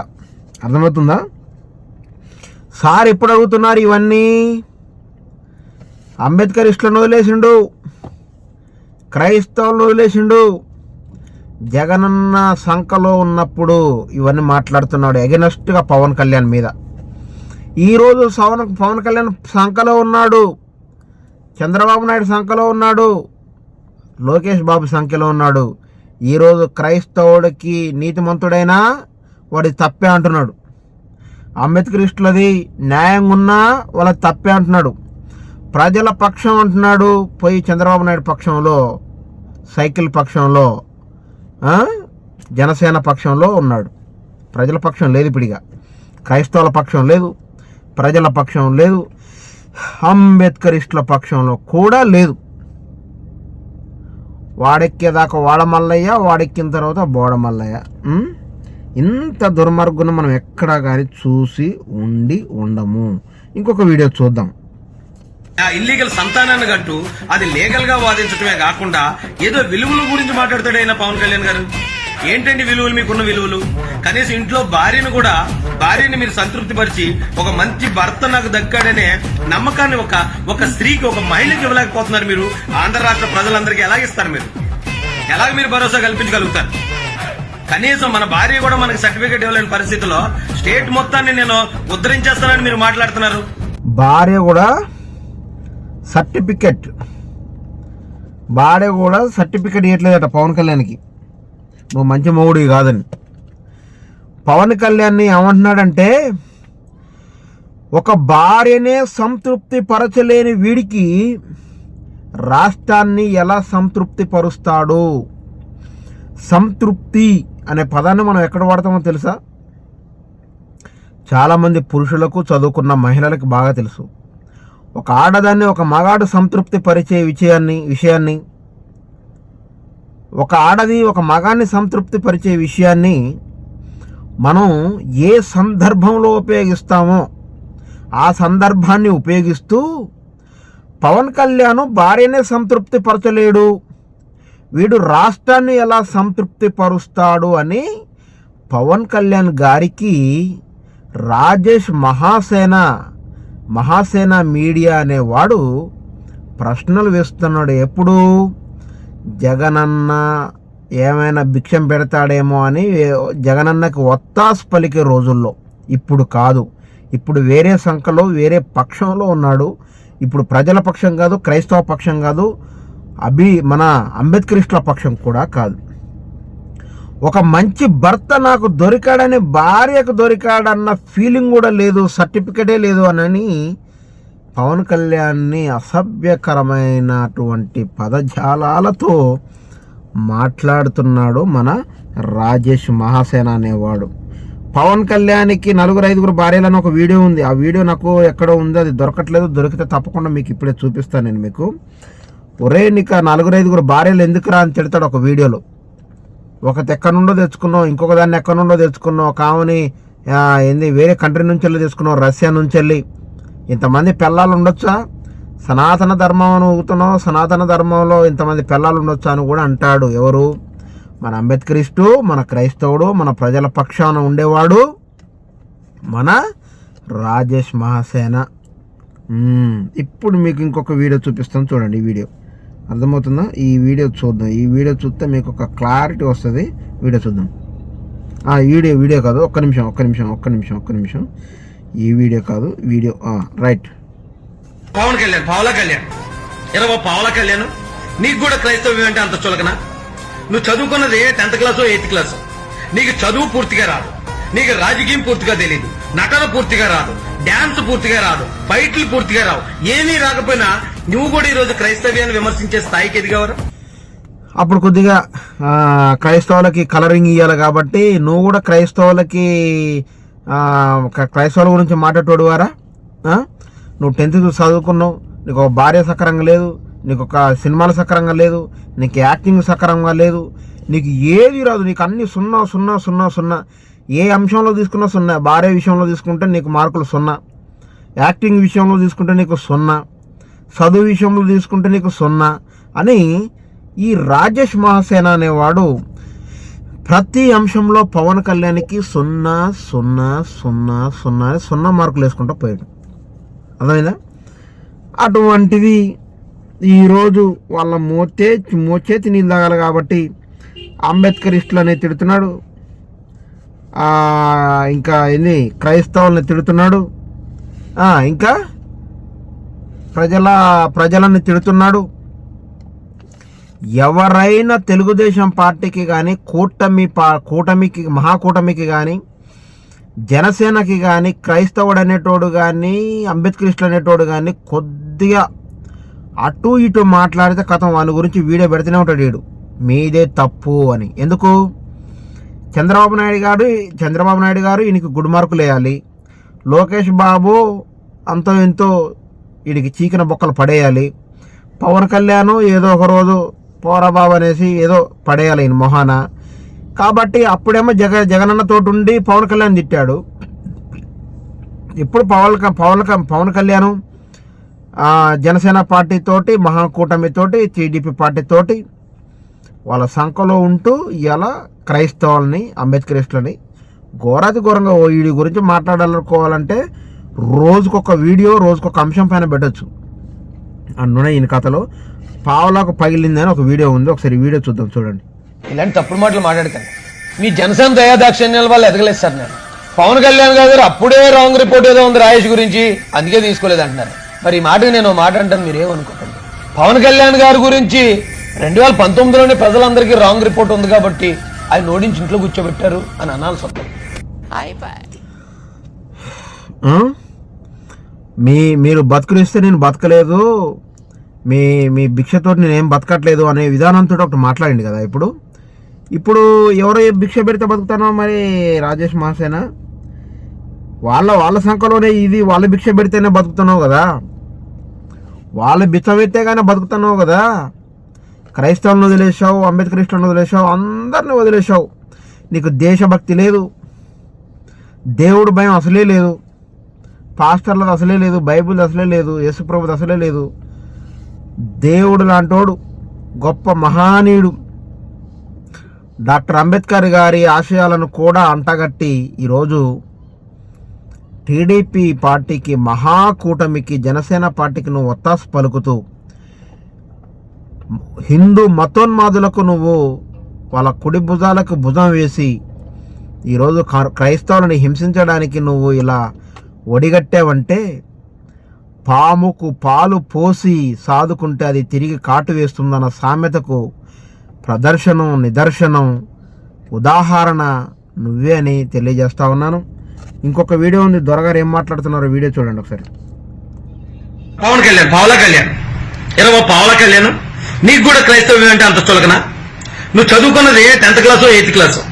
అర్థమవుతుందా? సార్ ఎప్పుడు అడుగుతున్నారు ఇవన్నీ? అంబేద్కరిస్టులను వదిలేసిండు, క్రైస్తవులను వదిలేసిండు. జగనన్న సంఖలో ఉన్నప్పుడు ఇవన్నీ మాట్లాడుతున్నాడు ఎగనెస్ట్గా పవన్ కళ్యాణ్ మీద. ఈరోజు పవన్ కళ్యాణ్ సంఖలో ఉన్నాడు, చంద్రబాబు నాయుడు సంఖలో ఉన్నాడు, లోకేష్ బాబు సంఖ్యలో ఉన్నాడు. ఈరోజు క్రైస్తవుడికి నీతిమంతుడైనా వాడి తప్పే అంటున్నాడు. అంబేద్కరిస్టులది న్యాయంగా ఉన్నా వాళ్ళ తప్పే అంటున్నాడు. ప్రజల పక్షం అంటున్నాడు, పోయి చంద్రబాబు నాయుడు పక్షంలో, సైకిల్ పక్షంలో, జనసేన పక్షంలో ఉన్నాడు. ప్రజల పక్షం లేదు ఇప్పుడిగా. క్రైస్తవుల పక్షం లేదు, ప్రజల పక్షం లేదు, అంబేద్కరిస్టుల పక్షంలో కూడా లేదు. వాడెక్కేదాకా వాడమల్లయ్య, వాడెక్కిన తర్వాత బోడమల్లయ్య. ఇంత దుర్మార్గును మనం ఎక్కడా కానీ చూసి ఉండము. ఇంకొక వీడియో చూద్దాం. ఇల్లీగల్ సంతానాన్ని కంటూ అది లీగల్ గా వాదించడమే కాకుండా ఏదో విలువల గురించి మాట్లాడతాడు ఆయన పవన్ కళ్యాణ్ గారు. ఏంటండి విలువలు? మీకున్న విలువలు కనీసం ఇంట్లో భార్యని మీరు సంతృప్తి పరిచి ఒక మంచి భర్త నాకు దక్కాడనే నమ్మకాన్ని ఒక స్త్రీకి, ఒక మహిళకి ఇవ్వలేకపోతున్నారు మీరు. ఆంధ్ర రాష్ట్ర ప్రజలందరికీ ఎలాగిస్తారు? ఎలాగ మీరు భరోసా కల్పించగలుగుతారు? కనీసం మన భార్య కూడా మనకి సర్టిఫికేట్ ఇవ్వలేని పరిస్థితిలో స్టేట్ మొత్తాన్ని నేను ఉద్ధరించేస్తానని మీరు మాట్లాడుతున్నారు. భార్య కూడా సర్టిఫికెట్ ఇవ్వట్లేదట పవన్ కళ్యాణ్కి. నువ్వు మంచి మొగుడివి కాదని. పవన్ కళ్యాణ్ని ఏమంటున్నాడంటే, ఒక భార్యనే సంతృప్తి పరచలేని వీడికి రాష్ట్రాన్ని ఎలా సంతృప్తి పరుస్తాడు? సంతృప్తి అనే పదాన్ని మనం ఎక్కడ వాడతామో తెలుసా? చాలామంది పురుషులకు, చదువుకున్న మహిళలకు బాగా తెలుసు. ఒక ఆడదాన్ని ఒక మగాడు సంతృప్తి పరిచే విషయాన్ని ఒక ఆడది ఒక మగాన్ని సంతృప్తి పరిచే విషయాన్ని మనం ఏ సందర్భంలో ఉపయోగిస్తామో ఆ సందర్భాన్ని ఉపయోగిస్తూ పవన్ కళ్యాణ్ భార్యనే సంతృప్తి పరచలేడు, వీడు రాష్ట్రాన్ని ఎలా సంతృప్తి పరుస్తాడు అని పవన్ కళ్యాణ్ గారికి రాజేష్ మహాసేన మీడియా అనేవాడు ప్రశ్నలు వేస్తున్నాడు. ఎప్పుడు జగనన్న ఏమైనా భిక్షం పెడతాడేమో అని జగనన్నకి ఒత్తాసు పలికే రోజుల్లో, ఇప్పుడు కాదు. ఇప్పుడు వేరే సంఖలో వేరే పక్షంలో ఉన్నాడు. ఇప్పుడు ప్రజల పక్షం కాదు, క్రైస్తవ పక్షం కాదు, మన అంబేద్కరిస్టుల పక్షం కూడా కాదు. ఒక మంచి భర్త నాకు దొరికాడని భార్యకు దొరికాడన్న ఫీలింగ్ కూడా లేదు, సర్టిఫికెటే లేదు అని పవన్ కళ్యాణ్ని అసభ్యకరమైనటువంటి పదజాలాలతో మాట్లాడుతున్నాడు మన రాజేష్ మహాసేన అనేవాడు. పవన్ కళ్యాణ్కి 4-5 భార్యలను ఒక వీడియో ఉంది. ఆ వీడియో నాకు ఎక్కడో ఉంది, అది దొరకట్లేదు. దొరికితే తప్పకుండా మీకు ఇప్పుడే చూపిస్తాను నేను మీకు. ఒరే నీకు 4-5 భార్యలు ఎందుకురా అని తిడతాడు ఒక వీడియోలో. ఒకటి ఎక్కడి నుండో తెచ్చుకున్నావు, ఇంకొక దాన్ని ఎక్కడి నుండో తెచ్చుకున్నావు, కావని వేరే కంట్రీ నుంచి వెళ్ళి తెచ్చుకున్నావు, రష్యా నుంచి వెళ్ళి. ఇంతమంది పిల్లలు ఉండొచ్చా? సనాతన ధర్మం ఊగుతున్నావు, సనాతన ధర్మంలో ఇంతమంది పిల్లలు ఉండొచ్చా అని కూడా అంటాడు. ఎవరు? మన అంబేద్కరిస్టు, మన క్రైస్తవుడు, మన ప్రజల పక్షాన ఉండేవాడు మన రాజేష్ మహాసేన. ఇప్పుడు మీకు ఇంకొక వీడియో చూపిస్తాను, చూడండి. ఈ వీడియో అర్థమవుతుందా? ఈ వీడియో చూద్దాం. ఈ వీడియో చూస్తే మీకు ఒక క్లారిటీ వస్తుంది. వీడియో చూద్దాం. వీడియో కాదు, ఒక్క నిమిషం. ఈ వీడియో కాదు, వీడియో రైట్. పవన్ కళ్యాణ్ పావలా కళ్యాణ్ నీకు కూడా క్రైస్తవ్యం అంటే అంత చులకనా? నువ్వు చదువుకున్నది 10th క్లాస్ 8th క్లాస్. నీకు చదువు పూర్తిగా రాదు, నీకు రాజకీయం పూర్తిగా తెలియదు, నటన పూర్తిగా రాదు, డాన్స్ పూర్తిగా రాదు, ఫైట్లు పూర్తిగా రావు. ఏమీ రాకపోయినా నువ్వు కూడా ఈరోజు క్రైస్తవ్యాన్ని విమర్శించే స్థాయికి ఎదిగవరా? అప్పుడు కొద్దిగా క్రైస్తవులకి కలరింగ్ ఇవ్వాలి కాబట్టి నువ్వు కూడా క్రైస్తవుల గురించి మాట్లాడేటోడు వారా? నువ్వు 10th చదువుకున్నావు, నీకు ఒక భార్య సకరంగా లేదు, నీకు ఒక సినిమాలు సకరంగా లేదు, నీకు యాక్టింగ్ సకరంగా లేదు, నీకు ఏది రాదు, నీకు అన్ని 0. ఏ అంశంలో తీసుకున్నా 0. భార్య విషయంలో తీసుకుంటే నీకు మార్కులు 0, యాక్టింగ్ విషయంలో తీసుకుంటే నీకు 0, చదువు విషయంలో తీసుకుంటే నీకు 0 అని ఈ రాజేష్ మహాసేన అనేవాడు ప్రతి అంశంలో పవన్ కళ్యాణ్కి 0 మార్కులు వేసుకుంటూ పోయాడు. అర్థమైందా? అటువంటిది ఈరోజు వాళ్ళ మోచేతి నీళ్ళు తాగాలి కాబట్టి అంబేద్కరిస్టులని తిడుతున్నాడు, ఇంకా క్రైస్తవుల్ని తిడుతున్నాడు, ఇంకా ప్రజలని తిడుతున్నాడు. ఎవరైనా తెలుగుదేశం పార్టీకి కానీ మహాకూటమికి కానీ జనసేనకి కానీ క్రైస్తవుడు అనేటోడు కానీ అంబేద్కరిస్టులు అనేటోడు కానీ కొద్దిగా అటు ఇటు మాట్లాడితే కథం వాని గురించి వీడియో పెడుతూనే ఉంటాడు వీడు, మీదే తప్పు అని. ఎందుకు? చంద్రబాబు నాయుడు గారు ఈయనకి గుడ్ మార్కులు వేయాలి, లోకేష్ బాబు అంతో ఎంతో వీడికి చీకిన బొక్కలు పడేయాలి, పవన్ కళ్యాణ్ ఏదో ఒక రోజు పోరా బాబు అనేసి ఏదో పడేయాలి ఈయన మొహాన. కాబట్టి అప్పుడేమో జగనన్నతో ఉండి పవన్ కళ్యాణ్ తిట్టాడు. ఇప్పుడు పవన్ కళ్యాణ్ జనసేన పార్టీతోటి, మహాకూటమితోటి, టీడీపీ పార్టీతోటి వాళ్ళ సంఖలో ఉంటూ ఇలా క్రైస్తవుల్ని, అంబేద్కరిస్టులని ఘోరంగా వీడి గురించి మాట్లాడాలనుకోవాలంటే రోజుకొక వీడియో, రోజుకొక అంశం పైన పెట్టచ్చు. అందులో ఈయన కథలో పావలాకు పగిలిందని ఒక వీడియో ఉంది. ఒకసారి వీడియో చూద్దాం, చూడండి. ఇలాంటి తప్పుడు మాటలు మాట్లాడకండి. మీ జనసేన దయాదాక్షిణ్యాల వల్ల ఎదగలేదు సార్. నేను పవన్ కళ్యాణ్ గారు అప్పుడే రాంగ్ రిపోర్ట్ ఏదో ఉంది రాయేష్ గురించి, అందుకే తీసుకోలేదు అంటున్నారు. మరి ఈ మాటకి నేను మాట అంటాను, మీరేమనుకోకండి. పవన్ కళ్యాణ్ గారి గురించి 2019లోనే ప్రజలందరికీ రాంగ్ రిపోర్ట్ ఉంది కాబట్టి ఆయన ఓడించి ఇంట్లో కూర్చోబెట్టారు అని అనాల్సి వస్తుంది. మీరు బతుకునిస్తే నేను బతకలేదు, మీ భిక్షతోటి నేనేం బతకట్లేదు అనే విధానంతో ఒకటి మాట్లాడింది కదా. ఇప్పుడు ఎవరో భిక్ష పెడితే బతుకుతానో మరి రాజేష్ మహాసేన వాళ్ళ సంఖ్యలోనే ఇది వాళ్ళ భిక్ష పెడితేనే బతుకుతున్నావు కదా. వాళ్ళు బిచ్చమెత్తే కానీ బతుకుతున్నావు కదా. క్రైస్తవులను వదిలేసావు, అంబేద్కరిస్టులను వదిలేసావు, అందరిని వదిలేసావు. నీకు దేశభక్తి లేదు, దేవుడు భయం అసలే లేదు, పాస్టర్లది అసలే లేదు, బైబిల్ అసలే లేదు, యేసుప్రభుది అసలే లేదు. దేవుడు లాంటోడు, గొప్ప మహానీయుడు డాక్టర్ అంబేద్కర్ గారి ఆశయాలను కూడా అంటగట్టి ఈరోజు టీడీపీ పార్టీకి, మహాకూటమికి, జనసేన పార్టీకి నువ్వు ఒత్తాసు పలుకుతూ హిందూ మతోన్మాదులకు నువ్వు వాళ్ళ కుడి భుజాలకు భుజం వేసి ఈరోజు క్రైస్తవులను హింసించడానికి నువ్వు ఇలా ఒడిగట్టావంటే, పాముకు పాలు పోసి సాదుకుంటే అది తిరిగి కాటు వేస్తుందన్న సామెతకు ప్రదర్శనం, నిదర్శనం, ఉదాహరణ నువ్వే అని తెలియజేస్తా ఉన్నాను. ఇంకొక వీడియో ఉంది, దొరగారు ఏం మాట్లాడుతున్నారో వీడియో చూడండి ఒకసారి. పవన్ కళ్యాణ్, పావలా కళ్యాణ్, ఏదో పావలా కళ్యాణ్, నీకు కూడా క్రైస్తవ్యం అంటే అంత చులకనా? నువ్వు చదువుకున్నది 10th క్లాసో 8th క్లాసో.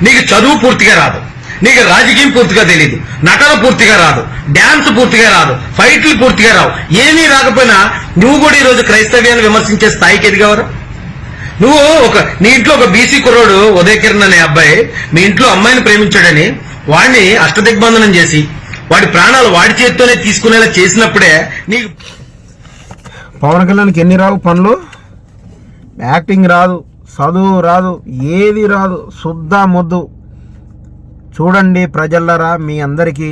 నీకు చదువు పూర్తిగా రాదు, నీకు రాజకీయం పూర్తిగా తెలియదు, నటన పూర్తిగా రాదు, డాన్స్ పూర్తిగా రాదు, ఫైట్లు పూర్తిగా రావు. ఏమీ రాకపోయినా నువ్వు కూడా ఈరోజు క్రైస్తవ్యాన్ని విమర్శించే స్థాయికి ఎదిగవరు. నువ్వు నీ ఇంట్లో ఒక బీసీ కుర్రోడు ఉదయ్ కిరణ్ అనే అబ్బాయి మీ ఇంట్లో అమ్మాయిని ప్రేమించాడని వాడిని అష్టదిగ్బంధనం చేసి వాడి ప్రాణాలు వాడి చేతితోనే తీసుకునేలా చేసినప్పుడే నీకు. పవన్ కళ్యాణ్కి ఎన్ని రావు పనులు? యాక్టింగ్ రాదు, చదువు రాదు, ఏది రాదు, శుద్ధ మొద్దు. చూడండి ప్రజల్లరా, మీ అందరికీ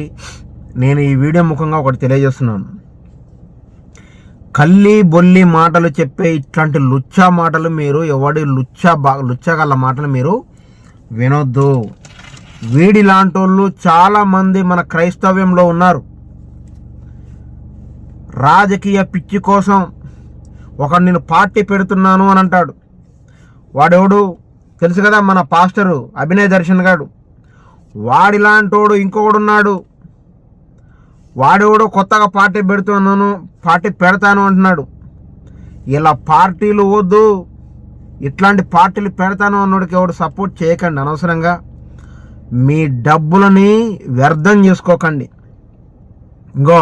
నేను ఈ వీడియో ముఖంగా ఒకటి తెలియజేస్తున్నాను. కల్లి బొల్లి మాటలు చెప్పే ఇట్లాంటి లుచ్చా మాటలు మీరు ఎవడి లుచ్చగల మాటలు మీరు వినొద్దు. వీడి లాంటి వాళ్ళు చాలామంది మన క్రైస్తవ్యంలో ఉన్నారు. రాజకీయ పిచ్చి కోసం ఒకడు నేను పార్టీ పెడుతున్నాను అని అంటాడు. వాడెవడు తెలుసు కదా, మన పాస్టరు అభినయ్ దర్శన్ గాడు. వాడిలాంటోడు ఇంకొకడున్నాడు, వాడెవడో కొత్తగా పార్టీ పెడతాను అంటున్నాడు. ఇలా పార్టీలు వద్దు, ఇట్లాంటి పార్టీలు పెడతాను అన్నోడికి ఎవడు సపోర్ట్ చేయకండి. అనవసరంగా మీ డబ్బులని వ్యర్థం చేసుకోకండి. ఇంకో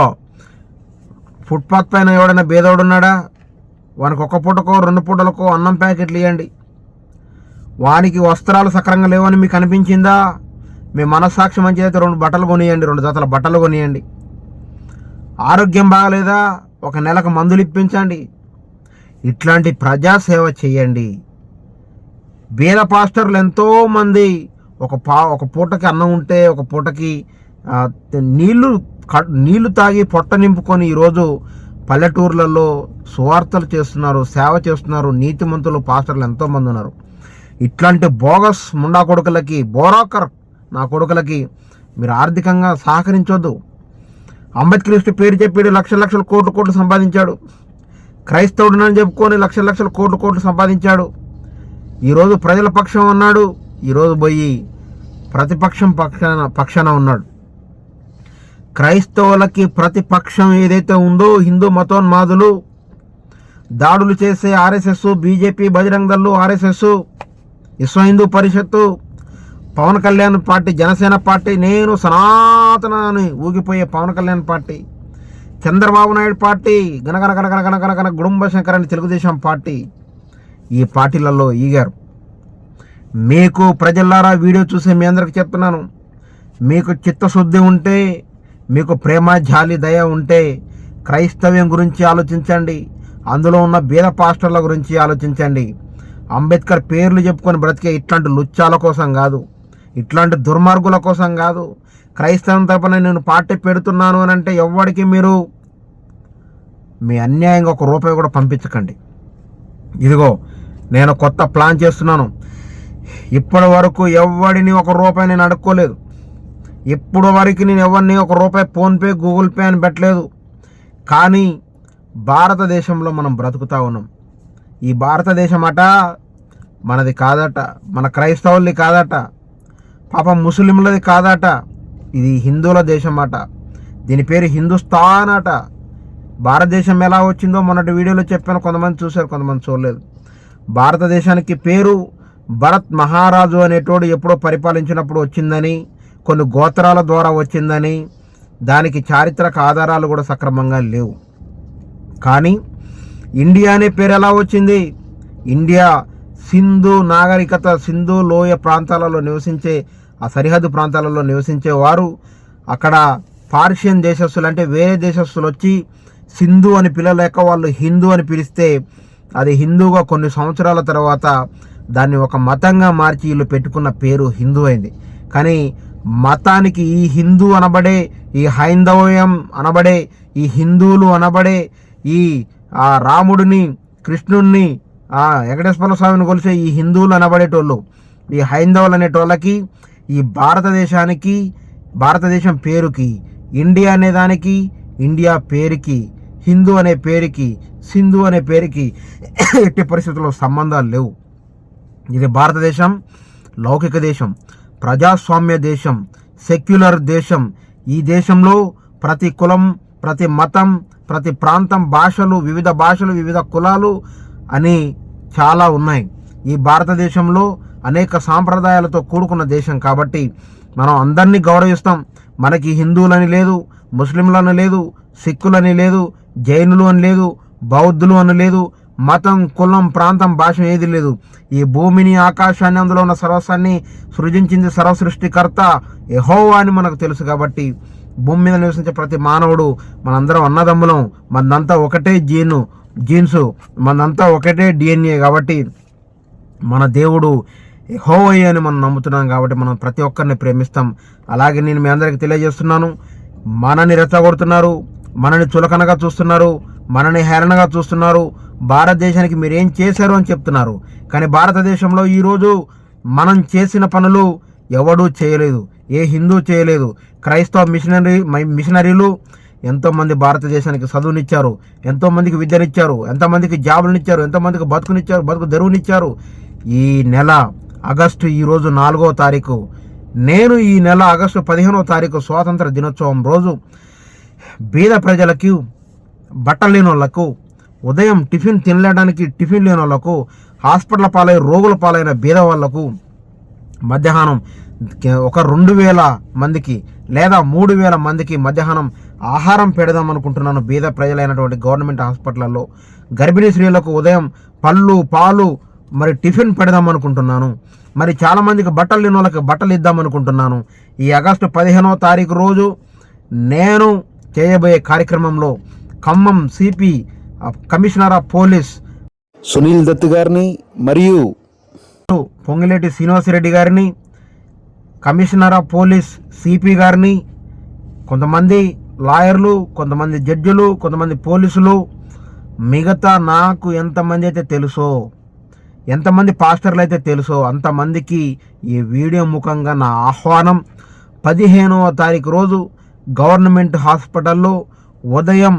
ఫుట్పాత్ పైన ఎవడైనా బేదోడున్నాడా, వానికి ఒక పూటకో 2 పూటలకో అన్నం ప్యాకెట్లు ఇవ్వండి. వానికి వస్త్రాలు సక్రంగా లేవని మీకు అనిపించిందా, మీ మనస్సాక్షి మంచి అయితే 2 బట్టలు కొనియండి, 2 జతల బట్టలు కొనియండి. ఆరోగ్యం బాగలేదా, ఒక నెలకు మందులు ఇప్పించండి. ఇట్లాంటి ప్రజాసేవ చేయండి. బీద పాస్టర్లు ఎంతోమంది ఒక పూటకి అన్నం ఉంటే ఒక పూటకి నీళ్లు తాగి పొట్ట నింపుకొని ఈరోజు పల్లెటూర్లలో సువార్తలు చేస్తున్నారు, సేవ చేస్తున్నారు. నీతిమంతులు పాస్టర్లు ఎంతోమంది ఉన్నారు. ఇట్లాంటి బోగస్ ముండా కొడుకులకి, బోరాకర్ నా కొడుకులకి మీరు ఆర్థికంగా సహకరించొద్దు. అంబేద్కరిస్ట్ పేరు చెప్పి లక్షల కోట్లు సంపాదించాడు. క్రైస్తవుడినని చెప్పుకొని లక్షల కోట్లు సంపాదించాడు. ఈరోజు ప్రజల పక్షం ఉన్నాడు, ఈరోజు పోయి ప్రతిపక్షం పక్షాన ఉన్నాడు. క్రైస్తవులకి ప్రతిపక్షం ఏదైతే ఉందో హిందూ మతోన్మాదులు దాడులు చేసే RSS, BJP, Bajrang Dal, RSS, విశ్వ హిందూ పరిషత్తు, పవన్ కళ్యాణ్ పార్టీ, జనసేన పార్టీ, నేను సనాతనాన్ని ఊగిపోయే పవన్ కళ్యాణ్ పార్టీ, చంద్రబాబు నాయుడు పార్టీ, గనగన గుడుంబ శంకరాన్ని తెలుగుదేశం పార్టీ, ఈ పార్టీలలో ఈగారు. మీకు ప్రజల్లారా వీడియో చూసే మీ అందరికి చెప్తున్నాను, మీకు చిత్తశుద్ధి ఉంటే, మీకు ప్రేమ, జాలి, దయ ఉంటే క్రైస్తవ్యం గురించి ఆలోచించండి. అందులో ఉన్న బీద పాస్టర్ల గురించి ఆలోచించండి. అంబేద్కర్ పేర్లు చెప్పుకొని బ్రతికే ఇట్లాంటి లుచ్చాల కోసం కాదు, ఇట్లాంటి దుర్మార్గుల కోసం కాదు. క్రైస్తవం తరపున నేను పార్టీ పెడుతున్నాను అని అంటే ఎవ్వడికి మీరు మీ అన్యాయంగా ₹1 కూడా పంపించకండి. ఇదిగో నేను కొత్త ప్లాన్ చేస్తున్నాను. ఇప్పటి వరకు ఎవడిని ₹1 నేను అడుక్కోలేదు. ఇప్పుడు వరకు నేను ఎవరిని ₹1 ఫోన్పే, గూగుల్ పే అని పెట్టలేదు. కానీ భారతదేశంలో మనం బ్రతుకుతా ఉన్నాం. ఈ భారతదేశం అట మనది కాదట, మన క్రైస్తవులది కాదట, పాపం ముస్లింలది కాదట, ఇది హిందువుల దేశం అట. దీని పేరు హిందుస్థాన్ అట. భారతదేశం ఎలా వచ్చిందో మొన్నటి వీడియోలో చెప్పాను, కొంతమంది చూశారు, కొంతమంది చూడలేదు. భారతదేశానికి పేరు భరత్ మహారాజు అనేటోడు ఎప్పుడో పరిపాలించినప్పుడు వచ్చిందని, కొన్ని గోత్రాల ద్వారా వచ్చిందని, దానికి చారిత్రక ఆధారాలు కూడా సక్రమంగా లేవు. కానీ ఇండియా అనే పేరు ఎలా వచ్చింది? ఇండియా సింధు నాగరికత, సింధు లోయ ప్రాంతాలలో నివసించే, ఆ సరిహద్దు ప్రాంతాలలో నివసించే వారు అక్కడ పార్షియన్ దేశస్తులు అంటే వేరే దేశస్తులు వచ్చి సింధు అని పిలవలేక వాళ్ళు హిందూ అని పిలిస్తే అది హిందూగా కొన్ని సంవత్సరాల తర్వాత దాన్ని ఒక మతంగా మార్చి వీళ్ళు పెట్టుకున్న పేరు హిందూ అయింది. కానీ మతానికి ఈ హిందూ అనబడే, ఈ హైందవయం అనబడే, ఈ హిందువులు అనబడే, ఈ రాముడిని, కృష్ణుణ్ణి, వెంకటేశ్వర స్వామిని కొలిసే ఈ హిందువులు అనబడేటోళ్ళు, ఈ హైందవులు అనేటోళ్ళకి, ఈ భారతదేశానికి, భారతదేశం పేరుకి, ఇండియా అనే దానికి, ఇండియా పేరుకి, హిందూ అనే పేరుకి, సింధు అనే పేరుకి ఎట్టి పరిస్థితుల్లో సంబంధాలు లేవు. ఇది భారతదేశం లౌకిక దేశం, ప్రజాస్వామ్య దేశం, సెక్యులర్ దేశం. ఈ దేశంలో ప్రతి కులం, ప్రతి మతం, ప్రతి ప్రాంతం, వివిధ భాషలు, వివిధ కులాలు అని చాలా ఉన్నాయి. ఈ భారతదేశంలో అనేక సాంప్రదాయాలతో కూడుకున్న దేశం కాబట్టి మనం అందరినీ గౌరవిస్తాం. మనకి హిందువులని లేదు, ముస్లింలని లేదు, సిక్కులని లేదు, జైనులు అని లేదు, బౌద్ధులు అని లేదు, మతం, కులం, ప్రాంతం, భాష ఏది లేదు. ఈ భూమిని, ఆకాశాన్ని, అందులో ఉన్న సర్వస్వాన్ని సృజించింది సర్వసృష్టికర్త యెహోవా అని మనకు తెలుసు. కాబట్టి భూమి మీద నివసించే ప్రతి మానవుడు మనందరం అన్నదమ్ములం, మనంతా ఒకటే జీన్స్, మనంతా ఒకటే డిఎన్ఏ. కాబట్టి మన దేవుడు యెహోవా అని మనం నమ్ముతున్నాం. కాబట్టి మనం ప్రతి ఒక్కరిని ప్రేమిస్తాం. అలాగే నేను మీ అందరికీ తెలియజేస్తున్నాను, మనని రెచ్చగొడుతున్నారు, మనని చులకనగా చూస్తున్నారు, మనని హేళనగా చూస్తున్నారు, భారతదేశానికి మీరేం చేశారు అని చెప్తున్నారు. కానీ భారతదేశంలో ఈరోజు మనం చేసిన పనులు ఎవడూ చేయలేదు, ఏ హిందూ చేయలేదు. క్రైస్తవ మిషనరీలు ఎంతోమంది భారతదేశానికి చదువునిచ్చారు, ఎంతోమందికి విద్యనిచ్చారు, ఎంతమందికి జాబులనిచ్చారు, ఎంతోమందికి బతుకు తెరువునిచ్చారు. ఈ నెల ఆగస్టు, ఈరోజు 4వ తారీఖు, నేను ఈ నెల ఆగస్టు 15వ తారీఖు స్వాతంత్ర దినోత్సవం రోజు బీద ప్రజలకు, బట్టలు లేని వాళ్ళకు, ఉదయం టిఫిన్ తినలేడానికి టిఫిన్ లేని వాళ్ళకు, హాస్పిటల్ పాలై రోగుల పాలైన బీద వాళ్లకు మధ్యాహ్నం ఒక 2000 మందికి లేదా 3000 మందికి మధ్యాహ్నం ఆహారం పెడదాం అనుకుంటున్నాను. బీద ప్రజలైనటువంటి గవర్నమెంట్ హాస్పిటల్లో గర్భిణీ స్త్రీలకు ఉదయం పళ్ళు, పాలు, మరి టిఫిన్ పెడదాం అనుకుంటున్నాను. మరి చాలామందికి బట్టలు లేని వాళ్ళకి బట్టలు ఇద్దాం అనుకుంటున్నాను. ఈ ఆగస్టు 15వ తారీఖు రోజు నేను చేయబోయే కార్యక్రమంలో Khammam CP commissioner of police Sunil Dutt గారిని మరియు పొంగిలేటి శ్రీనివాసరెడ్డి గారిని, కమిషనర్ ఆఫ్ పోలీస్ సిపి గారిని, కొంతమంది లాయర్లు, కొంతమంది జడ్జిలు, కొంతమంది పోలీసులు, మిగతా నాకు ఎంతమంది అయితే తెలుసో, ఎంతమంది పాస్టర్లు అయితే తెలుసో అంతమందికి ఈ వీడియో ముఖంగా నా ఆహ్వానం. 15వ తారీఖు రోజు గవర్నమెంట్ హాస్పిటల్లో ఉదయం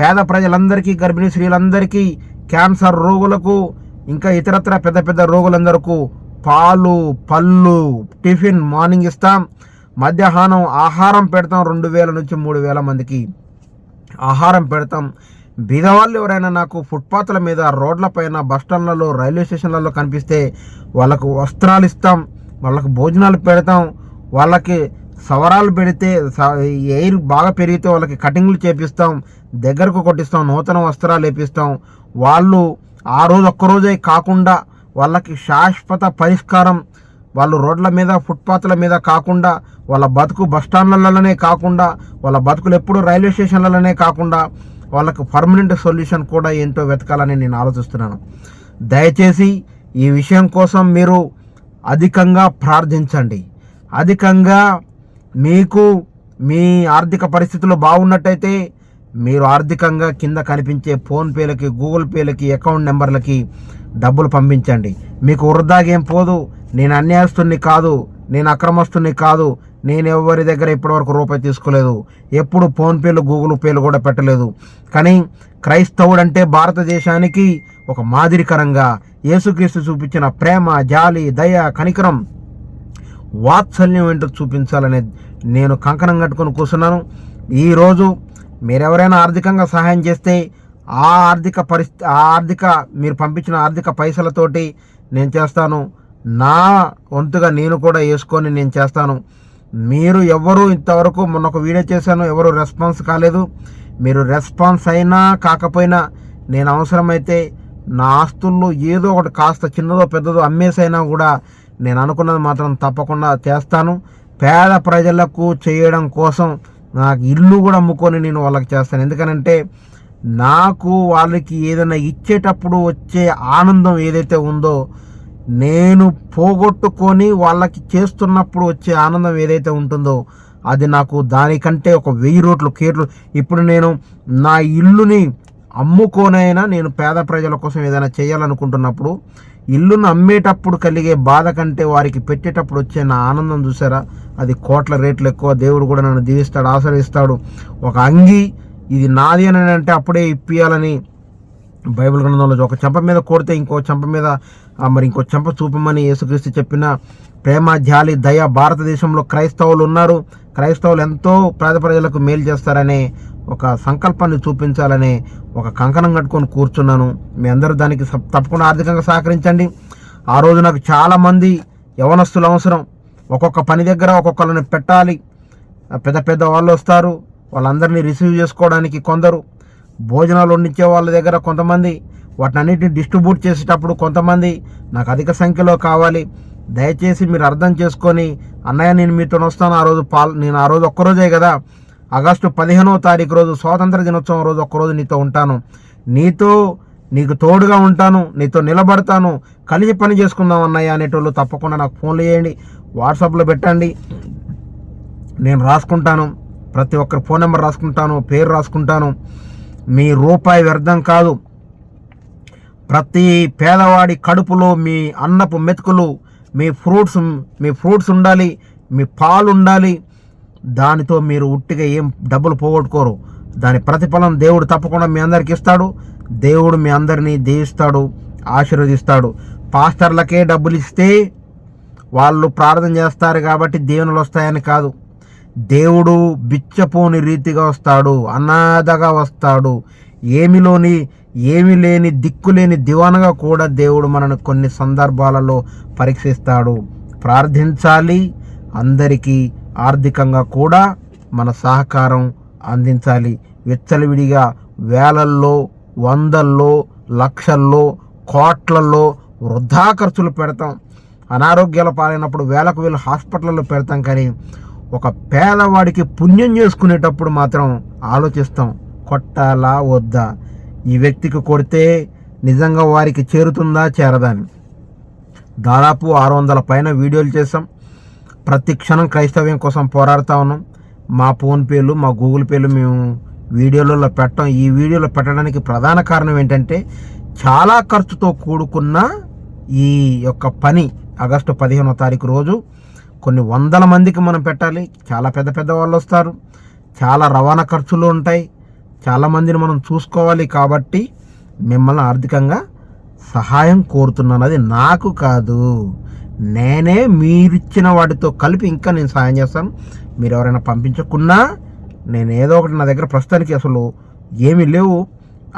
పేద ప్రజలందరికీ, గర్భిణీ స్త్రీలందరికీ, క్యాన్సర్ రోగులకు, ఇంకా ఇతరత్ర పెద్ద పెద్ద రోగులందరికీ పాలు, పళ్ళు, టిఫిన్ మార్నింగ్ ఇస్తాం. మధ్యాహ్నం ఆహారం పెడతాం. 2000 నుంచి 3000 మందికి ఆహారం పెడతాం. బీదవాళ్ళు ఎవరైనా నాకు ఫుట్పాత్ల మీద, రోడ్లపైన, బస్టాండ్లలో, రైల్వే స్టేషన్లలో కనిపిస్తే వాళ్ళకు వస్త్రాలు ఇస్తాం, వాళ్ళకు భోజనాలు పెడతాం. వాళ్ళకి సవరాలు పెడితే, ఎయిర్ బాగా పెరిగితే వాళ్ళకి కటింగ్లు చేపిస్తాం, దగ్గరకు కొట్టిస్తాం, నూతన వస్త్రాలు వేపిస్తాం. వాళ్ళు ఆ రోజు ఒక్కరోజే కాకుండా వాళ్ళకి శాశ్వత పరిష్కారం, వాళ్ళు రోడ్ల మీద, ఫుట్పాత్ల మీద కాకుండా, వాళ్ళ బతుకు బస్టాండ్లలోనే కాకుండా, వాళ్ళ బతుకులు ఎప్పుడు రైల్వే స్టేషన్లలోనే కాకుండా వాళ్ళకు పర్మనెంట్ సొల్యూషన్ కూడా ఏంటో వెతకాలని నేను ఆలోచిస్తున్నాను. దయచేసి ఈ విషయం కోసం మీరు అధికంగా ప్రార్థించండి. అధికంగా మీకు మీ ఆర్థిక పరిస్థితులు బాగున్నట్టయితే మీరు ఆర్థికంగా కింద కనిపించే ఫోన్పేలకి, గూగుల్ పేలకి, అకౌంట్ నెంబర్లకి డబ్బులు పంపించండి. మీకు వృధాగేం పోదు. నేను అన్యాయస్తుని కాదు, నేను అక్రమస్తుని కాదు, నేను ఎవరి దగ్గర ఇప్పటివరకు రూపాయి తీసుకోలేదు, ఎప్పుడు ఫోన్పేలు, గూగుల్ పేలు కూడా పెట్టలేదు. కానీ క్రైస్తవుడు అంటే భారతదేశానికి ఒక మాదిరికరంగా యేసుక్రీస్తు చూపించిన ప్రేమ, జాలి, దయ, కనికరం, వాత్సల్యం ఏంటో చూపించాలనే నేను కంకణం కట్టుకొని కూర్చున్నాను. ఈరోజు మీరెవరైనా ఆర్థికంగా సహాయం చేస్తే మీరు పంపించిన ఆర్థిక పైసలతోటి నేను చేస్తాను. నా వంతుగా నేను కూడా వేసుకొని నేను చేస్తాను. మీరు ఎవరు ఇంతవరకు మొన్న ఒక వీడియో చేశాను, ఎవరు రెస్పాన్స్ కాలేదు. మీరు రెస్పాన్స్ అయినా కాకపోయినా నేను అవసరమైతే నా ఆస్తుల్లో ఏదో ఒకటి కాస్త చిన్నదో పెద్దదో అమ్మేసైనా కూడా నేను అనుకున్నది మాత్రం తప్పకుండా చేస్తాను. పేద ప్రజలకు చేయడం కోసం నాకు ఇల్లు కూడా అమ్ముకొని నేను వాళ్ళకి చేస్తాను. ఎందుకనంటే నాకు వాళ్ళకి ఏదైనా ఇచ్చేటప్పుడు వచ్చే ఆనందం ఏదైతే ఉందో, నేను పోగొట్టుకొని వాళ్ళకి చేస్తున్నప్పుడు వచ్చే ఆనందం ఏదైతే ఉంటుందో అది నాకు దానికంటే ఒక 1000 రెట్లు కేట్లు. ఇప్పుడు నేను నా ఇల్లుని అమ్ముకోనైనా నేను పేద ప్రజల కోసం ఏదైనా చేయాలనుకుంటున్నప్పుడు ఇల్లును అమ్మేటప్పుడు కలిగే బాధ కంటే వారికి పెట్టేటప్పుడు వచ్చే నా ఆనందం చూసారా, అది కోట్ల రేట్లు ఎక్కువ. దేవుడు కూడా నన్ను దీవిస్తాడు, ఆశీర్వదిస్తాడు. ఒక అంగి ఇది నాది అని అంటే అప్పుడే ఇప్పియాలని బైబిల్ గ్రంథంలో ఒక చెంప మీద కొడితే ఇంకో చెంప మీద మరి ఇంకో చెంప చూపమని యేసుక్రీస్తు చెప్పిన ప్రేమ, జాలి, దయ భారతదేశంలో క్రైస్తవులు ఉన్నారు. క్రైస్తవులు ఎంతో పేద ప్రజలకు మేలు చేస్తారనే ఒక సంకల్పాన్ని చూపించాలనే ఒక కంకణం కట్టుకొని కూర్చున్నాను. మీ అందరూ దానికి తప్పకుండా ఆర్థికంగా సహకరించండి. ఆ రోజు నాకు చాలామంది యవనస్తులు అవసరం. ఒక్కొక్క పని దగ్గర ఒక్కొక్కరిని పెట్టాలి. పెద్ద పెద్ద వాళ్ళు వస్తారు, వాళ్ళందరినీ రిసీవ్ చేసుకోవడానికి కొందరు, భోజనాలు వండించే వాళ్ళ దగ్గర కొంతమంది, వాటినన్నిటిని డిస్ట్రిబ్యూట్ చేసేటప్పుడు కొంతమంది, నాకు అధిక సంఖ్యలో కావాలి. దయచేసి మీరు అర్థం చేసుకొని, అన్నయ్య నేను మీతో వస్తాను, నేను ఆ రోజు ఒక్కరోజే కదా, ఆగస్టు 15వ తారీఖు రోజు స్వాతంత్ర దినోత్సవం రోజు ఒక్కరోజు నీతో ఉంటాను, నీకు తోడుగా ఉంటాను, నీతో నిలబడతాను, కలిసి పని చేసుకుందాం అన్నయ్య అనేటోళ్ళు తప్పకుండా నాకు ఫోన్లు చేయండి, వాట్సాప్లో పెట్టండి, నేను రాసుకుంటాను. ప్రతి ఒక్కరి ఫోన్ నెంబర్ రాసుకుంటాను, పేరు రాసుకుంటాను. మీ రూపాయి వ్యర్థం కాదు. ప్రతి పేదవాడి కడుపులో మీ అన్నపు మెతుకులు, మీ ఫ్రూట్స్ ఉండాలి, మీ పాలు ఉండాలి. దానితో మీరు ఉట్టిగా ఏం డబ్బులు పోగొట్టుకోరు. దాని ప్రతిఫలం దేవుడు తప్పకుండా మీ అందరికి ఇస్తాడు. దేవుడు మీ అందరినీ దీవిస్తాడు, ఆశీర్వదిస్తాడు. పాస్టర్లకే డబ్బులు ఇస్తే వాళ్ళు ప్రార్థన చేస్తారు కాబట్టి దీవెనలు వస్తాయని కాదు. దేవుడు బిచ్చపోని రీతిగా వస్తాడు, అనాథగా వస్తాడు. ఏమీ లేని దిక్కులేని దివానగా కూడా దేవుడు మనను కొన్ని సందర్భాలలో పరీక్షిస్తాడు. ప్రార్థించాలి, అందరికీ ఆర్థికంగా కూడా మన సహకారం అందించాలి. విచ్చలవిడిగా వేలల్లో, వందల్లో, లక్షల్లో, కోట్లలో వృధా ఖర్చులు పెడతాం. అనారోగ్యాల పాలైనప్పుడు వేలకు వేలు హాస్పిటల్లో పెడతాం. కానీ ఒక పేదవాడికి పుణ్యం చేసుకునేటప్పుడు మాత్రం ఆలోచిస్తాం, కొట్టాలా వద్దా, ఈ వ్యక్తికి కొడితే నిజంగా వారికి చేరుతుందా చేరదా అని. దాదాపు 600 పైన వీడియోలు చేసాం. ప్రతి క్షణం క్రైస్తవ్యం కోసం పోరాడుతూ ఉన్నాం. మా ఫోన్పేలు, మా గూగుల్ పేలు మేము వీడియోలలో పెట్టాం. ఈ వీడియోలో పెట్టడానికి ప్రధాన కారణం ఏంటంటే చాలా ఖర్చుతో కూడుకున్న ఈ యొక్క పని. ఆగస్టు 15వ తారీఖు రోజు కొన్ని 100 మందికి మనం పెట్టాలి. చాలా పెద్ద పెద్ద వాళ్ళు వస్తారు, చాలా రవాణా ఖర్చులు ఉంటాయి, చాలామందిని మనం చూసుకోవాలి. కాబట్టి మిమ్మల్ని ఆర్థికంగా సహాయం కోరుతున్నాను. అది నాకు కాదు, నేనే మీరిచ్చిన వాటితో కలిపి ఇంకా నేను సహాయం చేస్తాను. మీరు ఎవరైనా పంపించకున్నా నేను ఏదో ఒకటి, నా దగ్గర ప్రస్తుతానికి అసలు ఏమీ లేవు,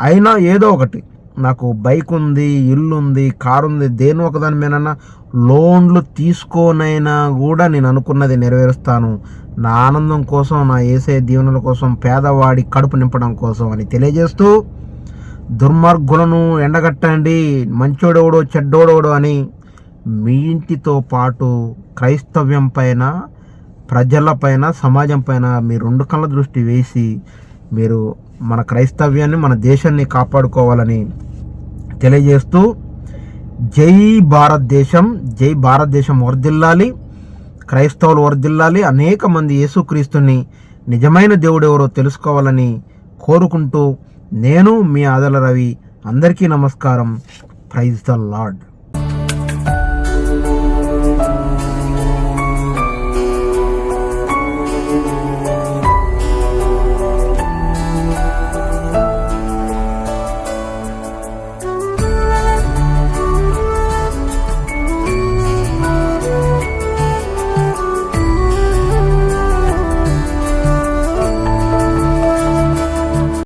అయినా ఏదో ఒకటి, నాకు బైక్ ఉంది, ఇల్లు ఉంది, కారు ఉంది, దేని ఒకదాని మీదన్నా లోన్లు తీసుకోనైనా కూడా నేను అనుకున్నది నెరవేరుస్తాను. నా ఆనందం కోసం, నా యేసయ్య దీవెనల కోసం, పేదవాడి కడుపు నింపడం కోసం అని తెలియజేస్తూ, దుర్మార్గులను ఎండగట్టండి, మంచోడెవడో చెడ్డోడెవడో అని మీ ఇంటితో పాటు క్రైస్తవ్యం పైన, ప్రజలపైన, సమాజం పైన మీ 2 కళ్ళ దృష్టి వేసి మీరు మన క్రైస్తవ్యాన్ని, మన దేశాన్ని కాపాడుకోవాలని తెలియజేస్తూ, జై భారతదేశం, జై భారతదేశం వర్ధిల్లాలి, క్రైస్తవులు వర్ధిల్లాలి, అనేక మంది యేసుక్రీస్తుని నిజమైన దేవుడు ఎవరో తెలుసుకోవాలని కోరుకుంటూ, నేను మీ ఆదల రవి. అందరికీ నమస్కారం. Praise the lord.